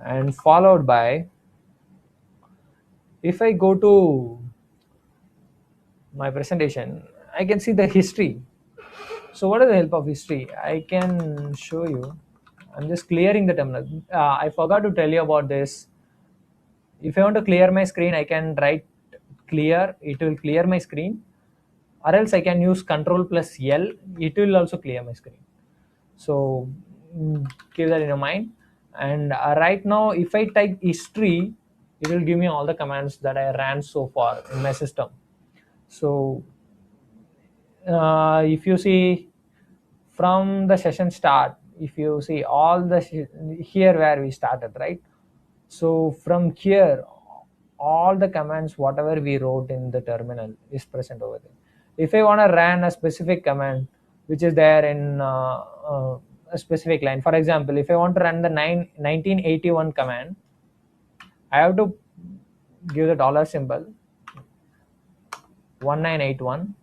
And followed by, if I go to my presentation, I can see the history. So what is the help of history? I can show you. I'm just clearing the terminal. I forgot to tell you about this. If I want to clear my screen, I can write clear. It will clear my screen. Or else I can use Control plus L. It will also clear my screen. So keep that in your mind. And right now, if I type history, it will give me all the commands that I ran so far in my system. So if you see from the session start, if you see all the here where we started, right? So from here, all the commands whatever we wrote in the terminal is present over there. If I want to run a specific command which is there in a specific line, for example, if I want to run the 1981 command, I have to give the dollar symbol 1981.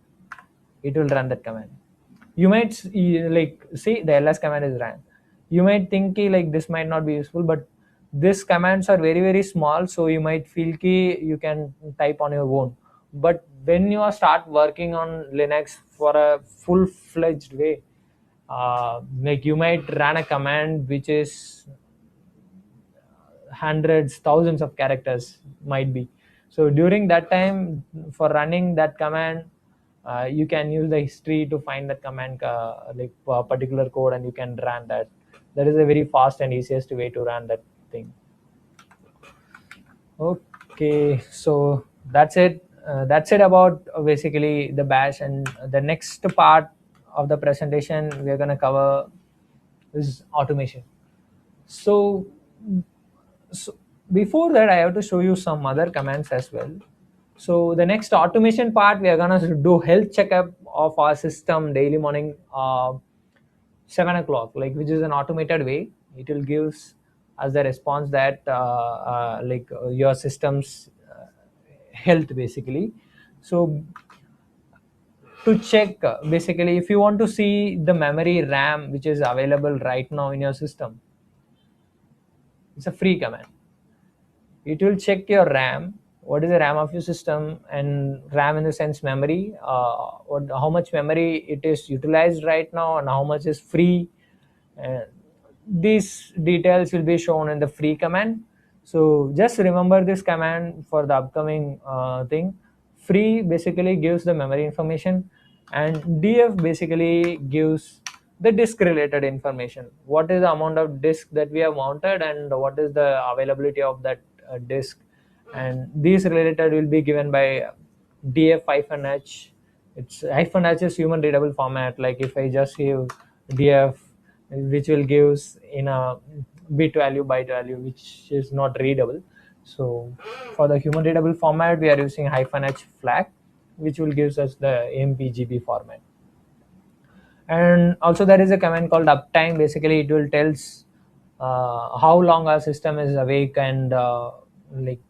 It will run that command. You might like see the ls command is ran. You might think like this might not be useful, but these commands are very small, so you might feel you can type on your own. But when you start working on Linux for a full-fledged way, like you might run a command which is hundreds, thousands of characters might be. So during that time, for running that command, you can use the history to find that command like particular code, and you can run that. That is a very fast and easiest way to run that thing. Okay, so that's it. That's it about basically the bash. And the next part of the presentation we are going to cover is automation. So before that, I have to show you some other commands as well. So the next automation part, we are gonna do health checkup of our system daily morning, 7 o'clock, like, which is an automated way. It will give us the response that your system's health basically. So to check basically, if you want to see the memory RAM which is available right now in your system, it's a free command. It will check your RAM, what is the RAM of your system, and RAM in the sense memory, how much memory it is utilized right now and how much is free. These details will be shown in the free command. So just remember this command for the upcoming thing. Free basically gives the memory information, and df basically gives the disk related information. What is the amount of disk that we have mounted and what is the availability of that disk, and these related will be given by df-h. It's -h is human readable format. Like if I just give df, which will gives in a bit value, byte value, which is not readable. So for the human readable format, we are using -h flag, which will gives us the mpgb format. And also there is a command called uptime. Basically it will tells how long our system is awake, and like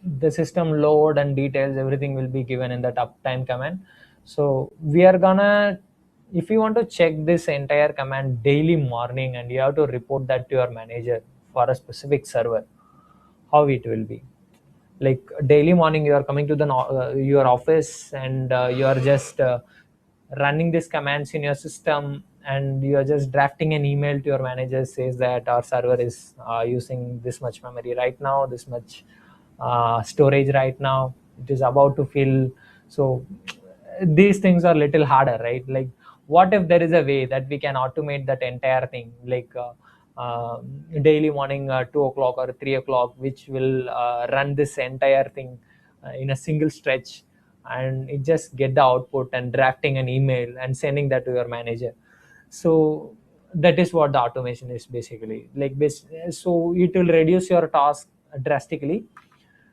the system load and details, everything will be given in that uptime command. So we are gonna, if you want to check this entire command daily morning and you have to report that to your manager for a specific server, how it will be. Like daily morning you are coming to the your office, and you are just running these commands in your system, and you are just drafting an email to your manager, says that our server is using this much memory right now, this much storage right now, it is about to fill. So these things are little harder, right? Like what if there is a way that we can automate that entire thing, like daily morning 2 o'clock or 3 o'clock, which will run this entire thing in a single stretch, and it just get the output and drafting an email and sending that to your manager. So that is what the automation is basically like. So it will reduce your task drastically.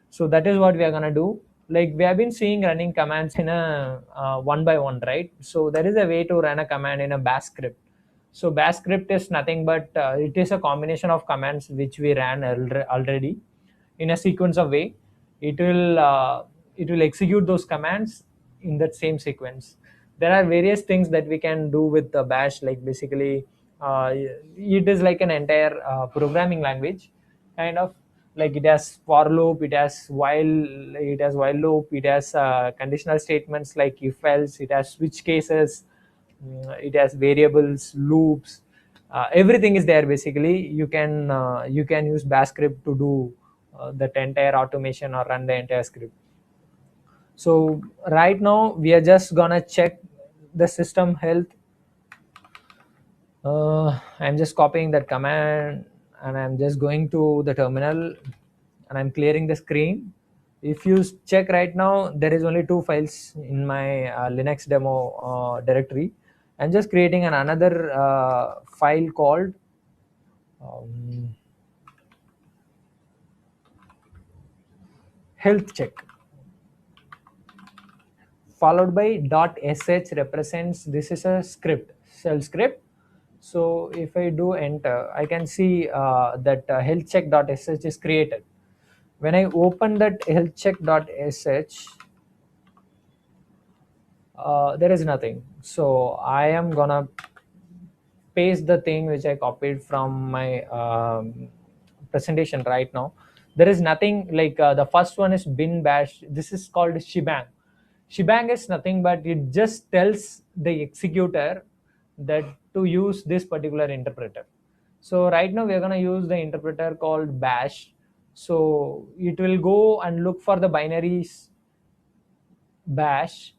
So that is what we are gonna do. Like we have been seeing running commands in a one by one, right? So there is a way to run a command in a bash script. So bash script is nothing but it is a combination of commands which we ran already in a sequence of way. It will execute those commands in that same sequence. There are various things that we can do with the bash, like basically it is like an entire programming language kind of. Like it has for loop, it has while loop, it has conditional statements like if else, it has switch cases, it has variables, loops, everything is there basically. You can use bash script to do that entire automation or run the entire script. So right now we are just gonna check the system health. I'm just copying that command and I'm just going to the terminal and I'm clearing the screen. If you check right now, there is only 2 files in my Linux demo directory. I'm just creating another file called health check, followed by .sh represents, this is a script, shell script. So if I do enter, I can see that healthcheck.sh is created. When I open that healthcheck.sh, there is nothing. So I am gonna paste the thing which I copied from my presentation right now. There is nothing like the first one is bin bash. This is called shebang. Shebang is nothing but it just tells the executor that to use this particular interpreter. So right now we are going to use the interpreter called bash. So it will go and look for the binaries bash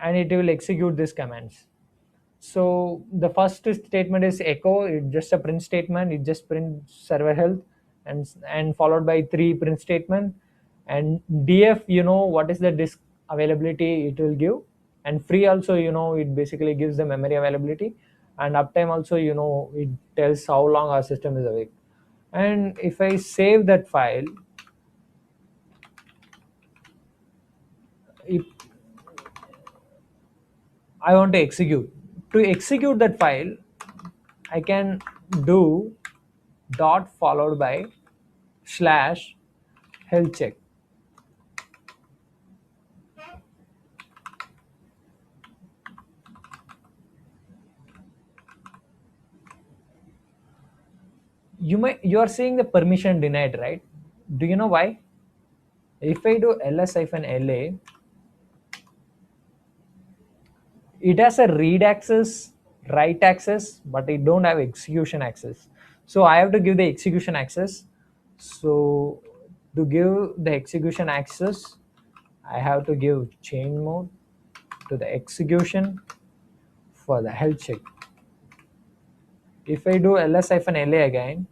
and it will execute these commands. So the first statement is echo. It's just a print statement. It just prints server health and followed by 3 print statement. And df, what is the disk availability it will give. And free also, it basically gives the memory availability. And uptime also, it tells how long our system is awake. And if I save that file, if I want to execute. To execute that file, I can do dot followed by slash health check. You are seeing the permission denied, right? Do you know why? If I do ls-la, it has a read access, write access, but it don't have execution access. So I have to give the execution access. So to give the execution access, I have to give change mode to the execution for the health check. If I do ls-la again,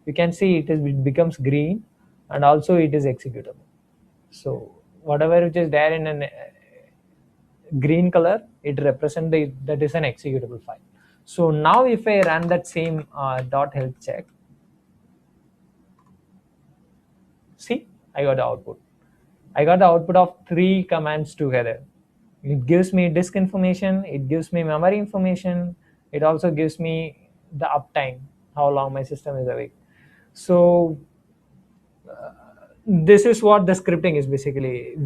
you can see it becomes green and also it is executable. So whatever which is there in an green color, it represents that is an executable file. So now if I run that same dot health check, see, I got the output. I got the output of 3 commands together. It gives me disk information, it gives me memory information, it also gives me the uptime, how long my system is awake. So this is what the scripting is basically.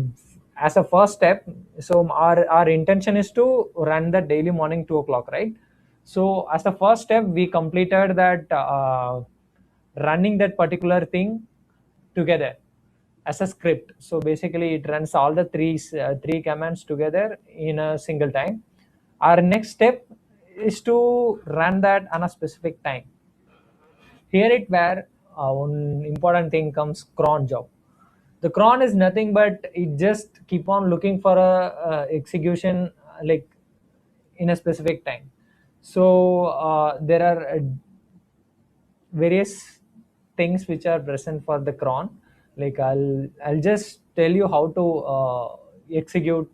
As a first step, so our intention is to run the daily morning 2 o'clock, right? So as the first step, we completed that running that particular thing together as a script. So basically it runs all the three commands together in a single time. Our next step is to run that on a specific time. Here it where one important thing comes cron job. The cron is nothing but it just keep on looking for a execution like in a specific time. So there are various things which are present for the cron. Like I'll just tell you how to execute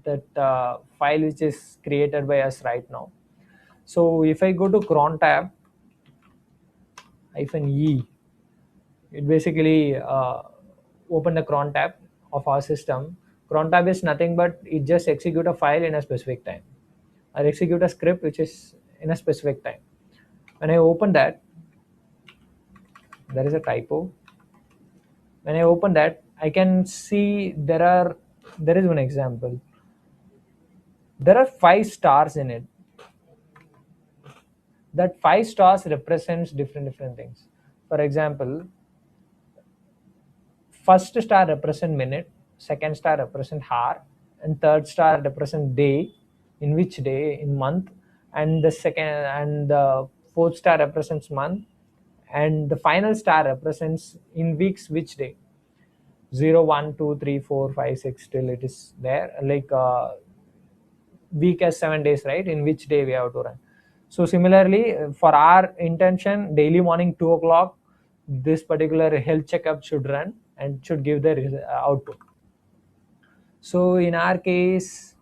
that file which is created by us right now. So if I go to cron tab -e, it basically open the cron tab of our system. Cron tab is nothing but it just execute a file in a specific time, or execute a script which is in a specific time. When I open that, there is a typo. When I open that, I can see there is one example. There are 5 stars in it. That 5 stars represents different things. For example, first star represent minute, second star represent hour, and third star represent day, in which day, in month, and the fourth star represents month, and the final star represents in weeks which day. 0, 1, 2, 3, 4, 5, 6 till it is there, like week as 7 days, right, in which day we have to run. So similarly, for our intention, daily morning 2 o'clock, this particular health checkup should run and should give the output. So in our case,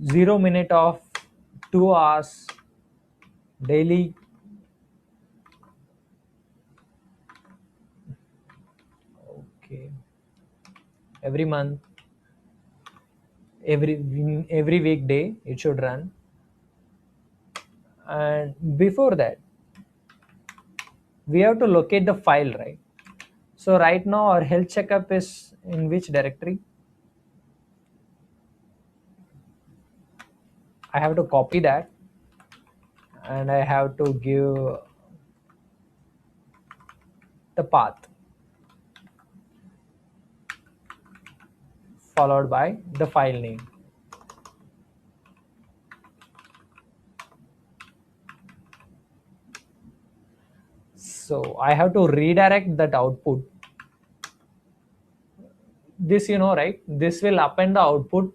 0 minute of 2 hours daily. Okay. Every month, every weekday it should run. And before that, we have to locate the file, right? So right now our health checkup is in which directory? I have to copy that, and I have to give the path followed by the file name. So I have to redirect that output. This, right? This will append the output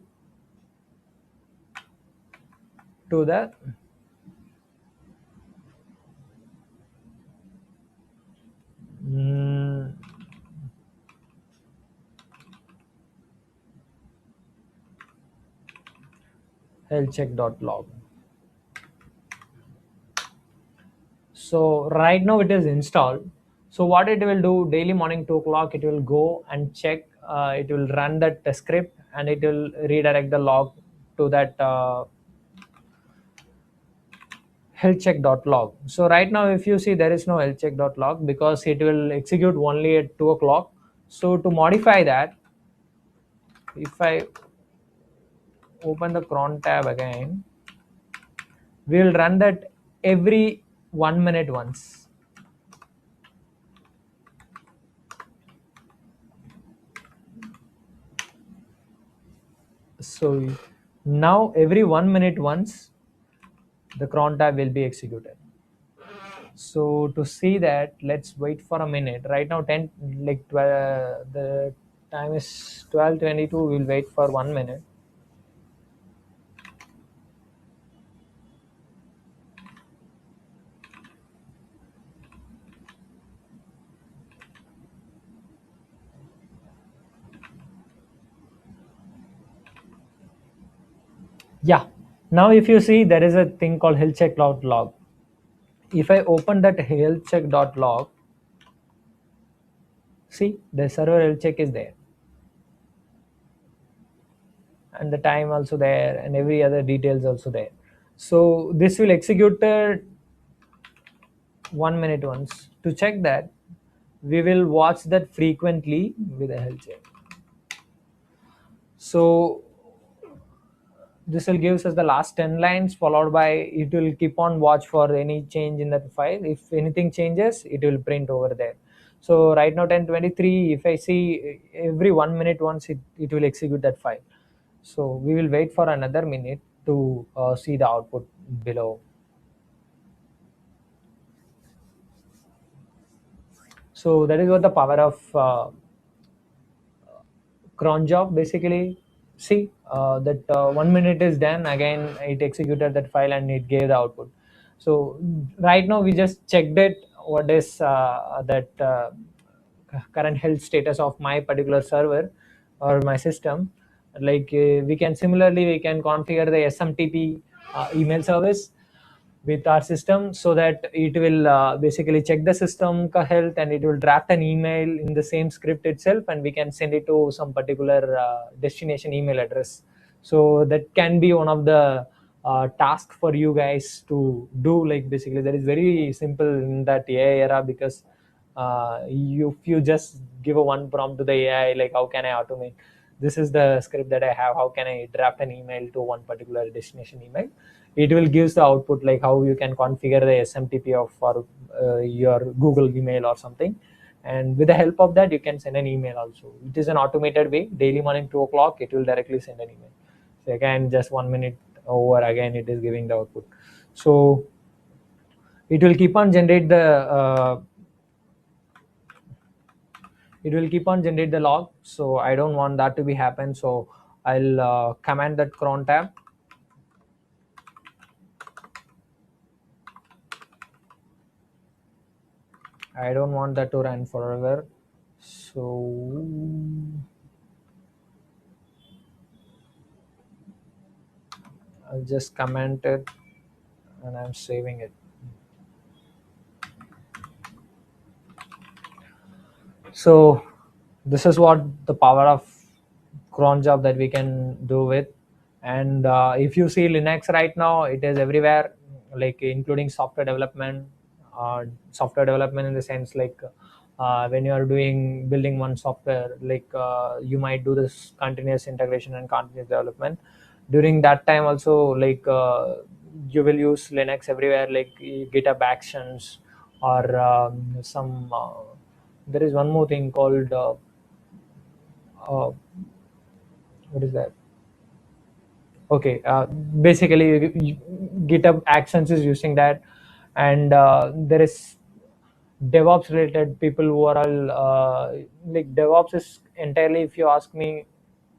to the healthcheck.log. So right now it is installed. So what it will do, daily morning 2 o'clock, it will go and check, it will run that script, and it will redirect the log to that healthcheck.log. So right now, if you see, there is no healthcheck.log because it will execute only at 2 o'clock. So to modify that, if I open the cron tab again, we will run that every 1 minute once. So now every 1 minute once, the cron tab will be executed. So to see that, let's wait for a minute. Right now, 12, the time is 12:22. We'll wait for 1 minute. Yeah. Now, if you see, there is a thing called healthcheck.log. If I open that healthcheck.log, see, the server health check is there, and the time also there, and every other details also there. So this will execute 1 minute once. To check that, we will watch that frequently with a health check. So this will give us the last 10 lines, followed by it will keep on watch for any change in that file. If anything changes, it will print over there. So right now 10:23, if I see every 1 minute once, it will execute that file. So we will wait for another minute to see the output below. So that is what the power of cron job basically. See that 1 minute is done, again it executed that file and it gave the output. So right now we just checked it, what is that current health status of my particular server. or my system, like we can configure the SMTP email service with our system, so that it will basically check the system health, and it will draft an email in the same script itself, and we can send it to some particular destination email address. So that can be one of the task for you guys to do. Like basically that is very simple in that AI era, because you just give a one prompt to the AI, like how can I automate, this is the script that I have, how can I draft an email to one particular destination email. It will gives the output like how you can configure the SMTP of for your Google email or something, and with the help of that you can send an email also. It is an automated way. Daily morning 2 o'clock it will directly send an email. So again, just 1 minute over, again it is giving the output. So it will keep on generate the log. So I don't want that to be happen, so I'll command that cron tab. I don't want that to run forever, so I'll just comment it and I'm saving it. So this is what the power of cron job that we can do with. And if you see Linux right now, it is everywhere, like including software development in the sense like when you are building one software, like you might do this continuous integration and continuous development. During that time also, like you will use Linux everywhere, like GitHub Actions, or some there is one more thing called what is that? Okay, basically GitHub Actions is using that, and there is DevOps related people who are all like DevOps is entirely, if you ask me,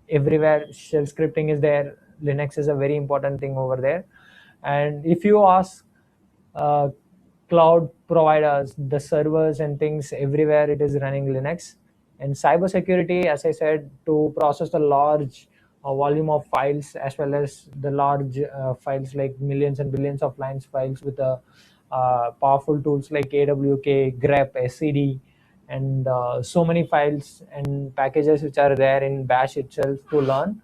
everywhere. Shell scripting is there. Linux is a very important thing over there. And if you ask uh, cloud providers, the servers and things, everywhere it is running Linux. And cybersecurity, as I said, to process the large volume of files, as well as the large files like millions and billions of lines files, with powerful tools like AWK, grep, SCD, and so many files and packages which are there in bash itself to learn.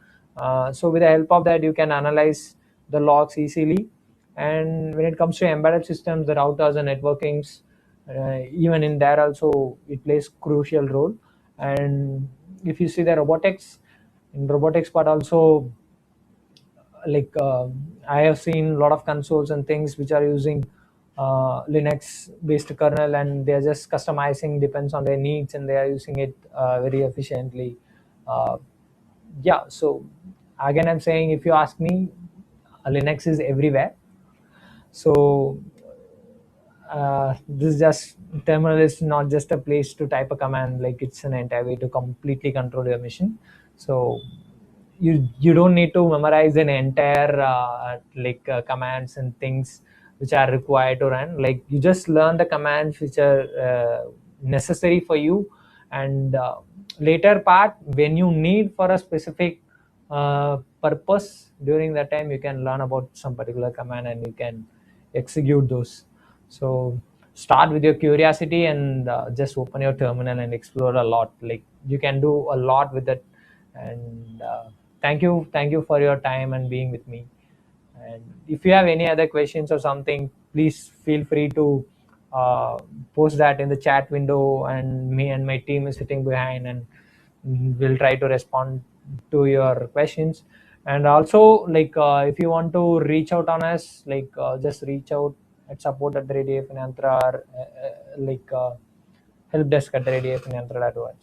So with the help of that, you can analyze the logs easily. And when it comes to embedded systems, the routers and networkings, even in there also it plays crucial role. And if you see the robotics, in robotics part also, like I have seen a lot of consoles and things which are using Linux based kernel, and they are just customizing, depends on their needs, and they are using it very efficiently. uh, yeah, so again I'm saying, if you ask me, Linux is everywhere. So this just terminal is not just a place to type a command, like it's an entire way to completely control your machine. So you don't need to memorize an entire like commands and things which are required to run. Like you just learn the commands which are necessary for you, and later part, when you need for a specific purpose, during that time you can learn about some particular command and you can execute those. So start with your curiosity, and just open your terminal and explore a lot. Like you can do a lot with it. And thank you for your time and being with me. And if you have any other questions or something, please feel free to post that in the chat window, and me and my team is sitting behind, and we'll try to respond to your questions. And also, like if you want to reach out on us, like just reach out at support at @eYRC, or like help desk at @eYRC.org.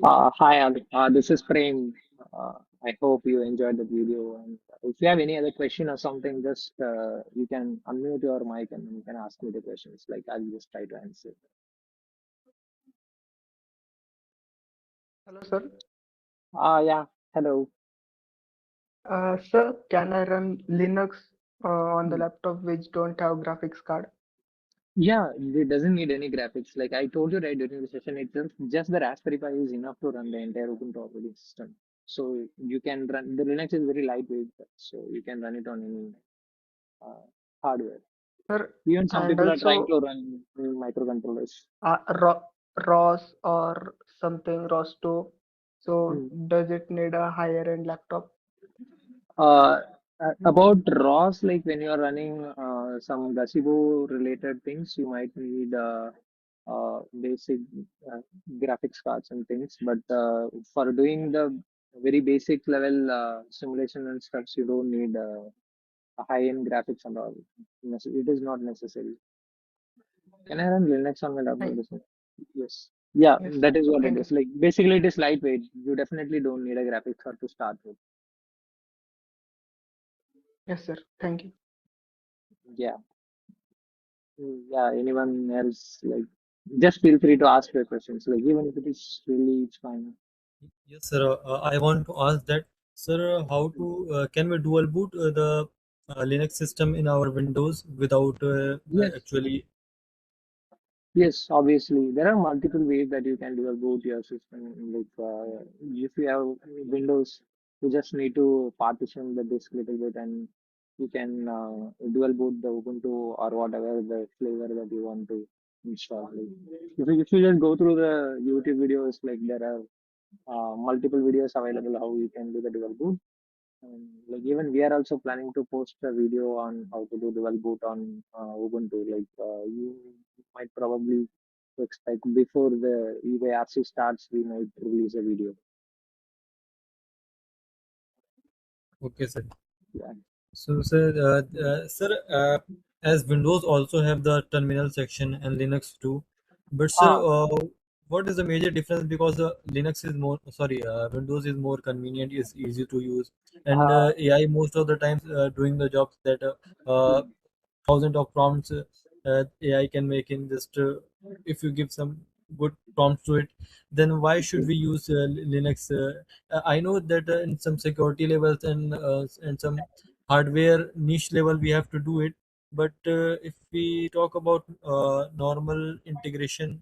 Hi, this is Prem. I hope you enjoyed the video. And if you have any other question or something, just you can unmute your mic and you can ask me the questions. Like I'll just try to answer. Hello, sir. Yeah. Hello. Sir, can I run Linux on the laptop which don't have graphics card? Yeah, it doesn't need any graphics. Like I told you right during the session itself, just the Raspberry Pi is enough to run the entire Ubuntu operating system. So you can run the Linux is very lightweight, so you can run it on any uh, hardware. Sir, Even some and people are trying also to run microcontrollers. ROS or something ROS2. So Hmm. does it need a higher end laptop? Uh, about ROS, like when you are running some Gazebo related things, you might need basic uh, graphics cards and things. But for doing the very basic level simulation and stuff, you don't need a high-end graphics and all. It is not necessary. Can I run Linux on my laptop? Thank, Yes. Yeah, yes, that is what it thank you. is. Like basically, it is lightweight. You definitely don't need a graphics card to start with. Yes, sir. Thank you. Yeah. Yeah, anyone else, like, just feel free to ask your questions, like even if it is really, it's fine. Yes, sir. I want to ask that, sir, how to can we dual boot the Linux system in our Windows without Yes, actually? yes, obviously there are multiple ways that you can dual boot your system. Like if you have Windows, you just need to partition the disk little bit, and you can dual boot the Ubuntu or whatever the flavor that you want to install. Like, if you just go through the YouTube videos, like there are multiple videos available how you can do the dual boot. Like even we are also planning to post a video on how to do dual boot on Ubuntu. Like you might probably expect before the eYRC starts, we might release a video. Okay, sir. Yeah. So, sir, as Windows also have the terminal section and Linux too, but sir, Ah, what is the major difference? Because Linux is more, sorry, Windows is more convenient, is easy to use, and uh, AI most of the times doing the jobs that thousands of prompts AI can make in just if you give some good prompts to it, then why should we use Linux? I know that in some security levels and some hardware niche level we have to do it, but if we talk about normal integration,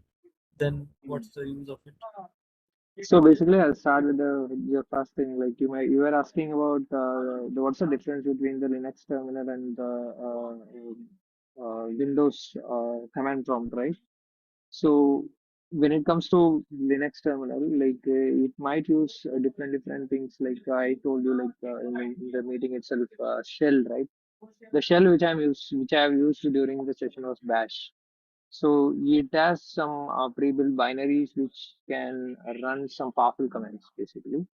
then what's the use of it? so basically, I'll start with your first thing. Like you were asking about what's the difference between the Linux terminal and the Windows command prompt, right? So when it comes to Linux terminal, like it might use different things. Like I told you, like in the meeting itself, shell, right? The shell which I have used during the session was Bash. So it has some pre-built binaries which can run some powerful commands, basically.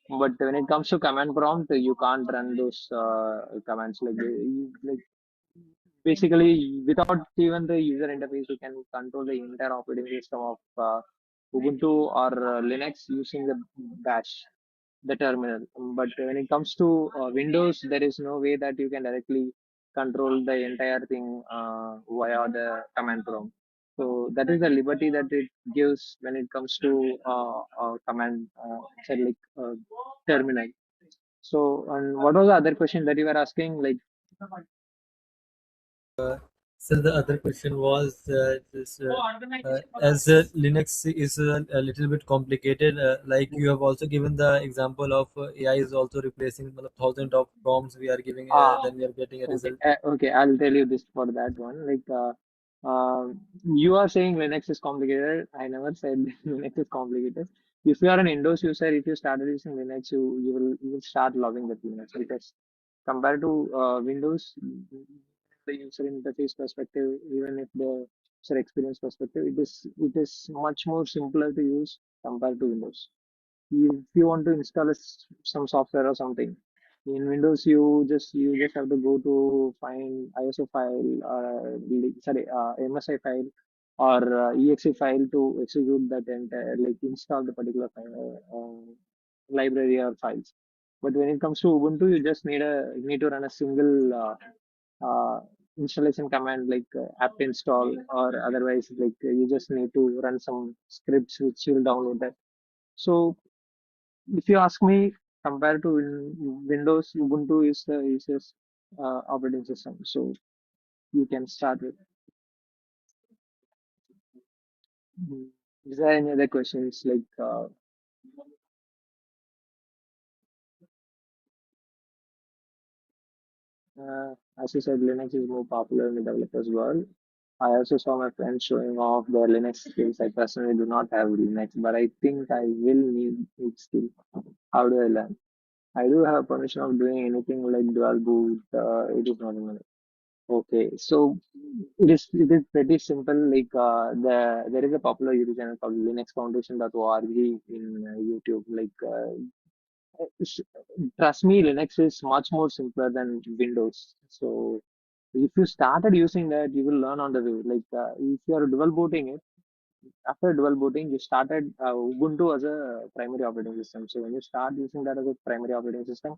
But when it comes to command prompt, you can't run those commands. Like basically, without even the user interface, you can control the entire operating system of Ubuntu or Linux using the Bash, the terminal. But when it comes to Windows, there is no way that you can directly control the entire thing via the command prompt. So that is the liberty that it gives when it comes to command, say like terminal. So, and what was the other question that you were asking? Like, So the other question was as Linux is a little bit complicated, like you have also given the example of AI is also replacing thousands of prompts we are giving, ah, then we are getting a okay, result. okay, I'll tell you this for that one. Like, you are saying Linux is complicated. I never said Linux is complicated. If you are an Windows user, if you started using Linux, you will start loving the Linux because compared to Windows, the user interface perspective, even if the user experience perspective, it is much more simpler to use compared to Windows. If you want to install some software or something in Windows, you just have to go to find ISO file, sorry, MSI file or exe file to execute that entire, like install the particular file, library or files. But when it comes to Ubuntu, you need to run a single uh, installation command like apt install, or otherwise like you just need to run some scripts which will download that. So if you ask me, compared to Windows, Ubuntu is the easiest. operating system. So you can start with. Mhm. Is there any other questions like as you said, Linux is more popular in the developers world. I also saw my friends showing off their Linux skills. I personally do not have Linux, but I think I will need it still. How do I learn? I do have permission of doing anything like dual boot. It is not in my. Okay, so it is pretty simple. Like there is a popular YouTube channel called linuxfoundation.org in YouTube. Like s- trust me, Linux is much more simpler than Windows. So if you started using that, you will learn on the way. Like if you are dual booting it, after dual booting, you started Ubuntu as a primary operating system. So when you start using that as a primary operating system,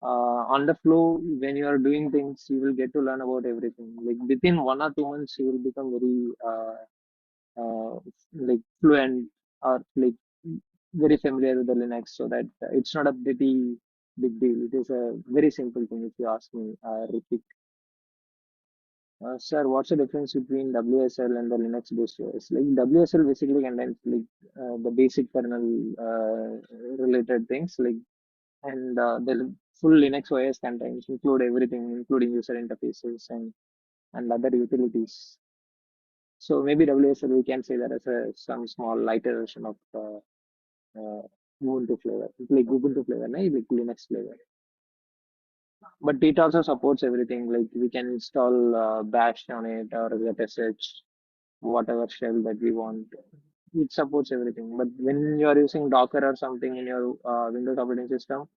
on the flow, when you are doing things, you will get to learn about everything. Like within 1 or 2 months, you will become very like fluent or like very familiar with the Linux, so that it's not a pretty big deal. It is a very simple thing, if you ask me. Ritik. Sir, what's the difference between WSL and the Linux-based OS? Like WSL basically contains like the basic kernel related things, like and the full Linux OS contains include everything, including user interfaces and other utilities. So maybe WSL we can say that as a some small lighter version of uh, Ubuntu flavor, like Ubuntu flavor, right? Like Linux flavor. But it also supports everything. Like we can install Bash on it or ZSH, whatever shell that we want. It supports everything. But when you are using Docker or something in your Windows operating system,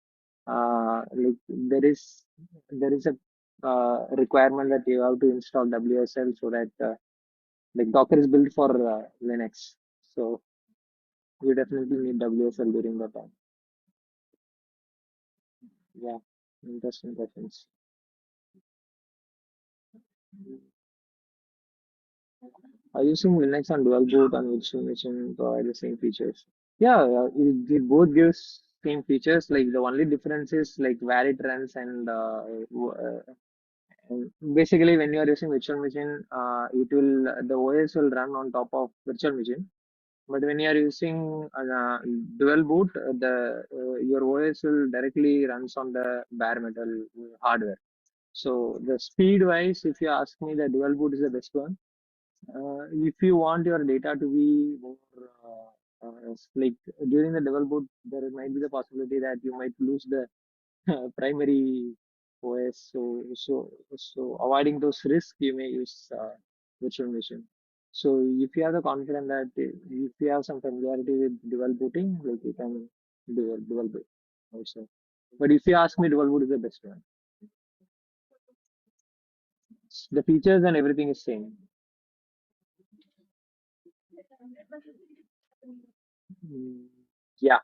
like there is a requirement that you have to install WSL, so that like Docker is built for Linux. So you definitely need WSL during that time. Yeah, interesting questions. Using Linux on dual boot and virtual machine provide the same features. Yeah, it both gives same features. Like the only difference is like where it runs and basically when you are using virtual machine, it will the OS will run on top of virtual machine. But when you are using dual boot, the your OS will directly runs on the bare metal hardware. So the speed wise, if you ask me, the dual boot is the best one. If you want your data to be more like during the dual boot, there might be the possibility that you might lose the primary OS. So avoiding those risks, you may use virtual machine. So if you have the confidence that if you have some familiarity with dual booting, like you can do a dual boot also. But if you ask me, dual boot is the best one. The features and everything is same. Mm, yeah.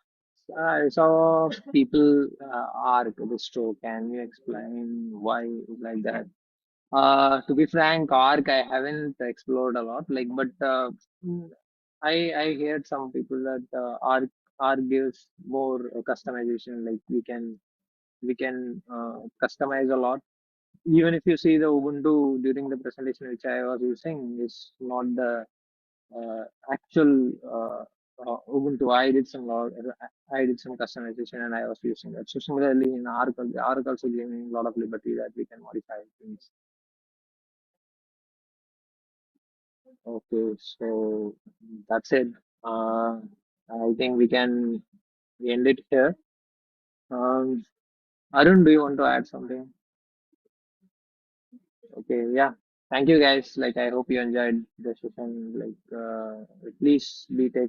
I saw people arc the stroke. Can you explain why it's like that? To be frank, Arc I haven't explored a lot. Like, but mm, I heard some people that Arc gives more customization. Like we can customize a lot. Even if you see the Ubuntu during the presentation which I was using is not the actual Ubuntu. I did some customization and I was using that. So similarly in Arc, Arc also giving a lot of liberty that we can modify things. Okay, so that's it. Uh, I think we can end it here. Um, Arun, do you want to add something? Okay, yeah. Thank you guys. Like, I hope you enjoyed the session. Like, please be take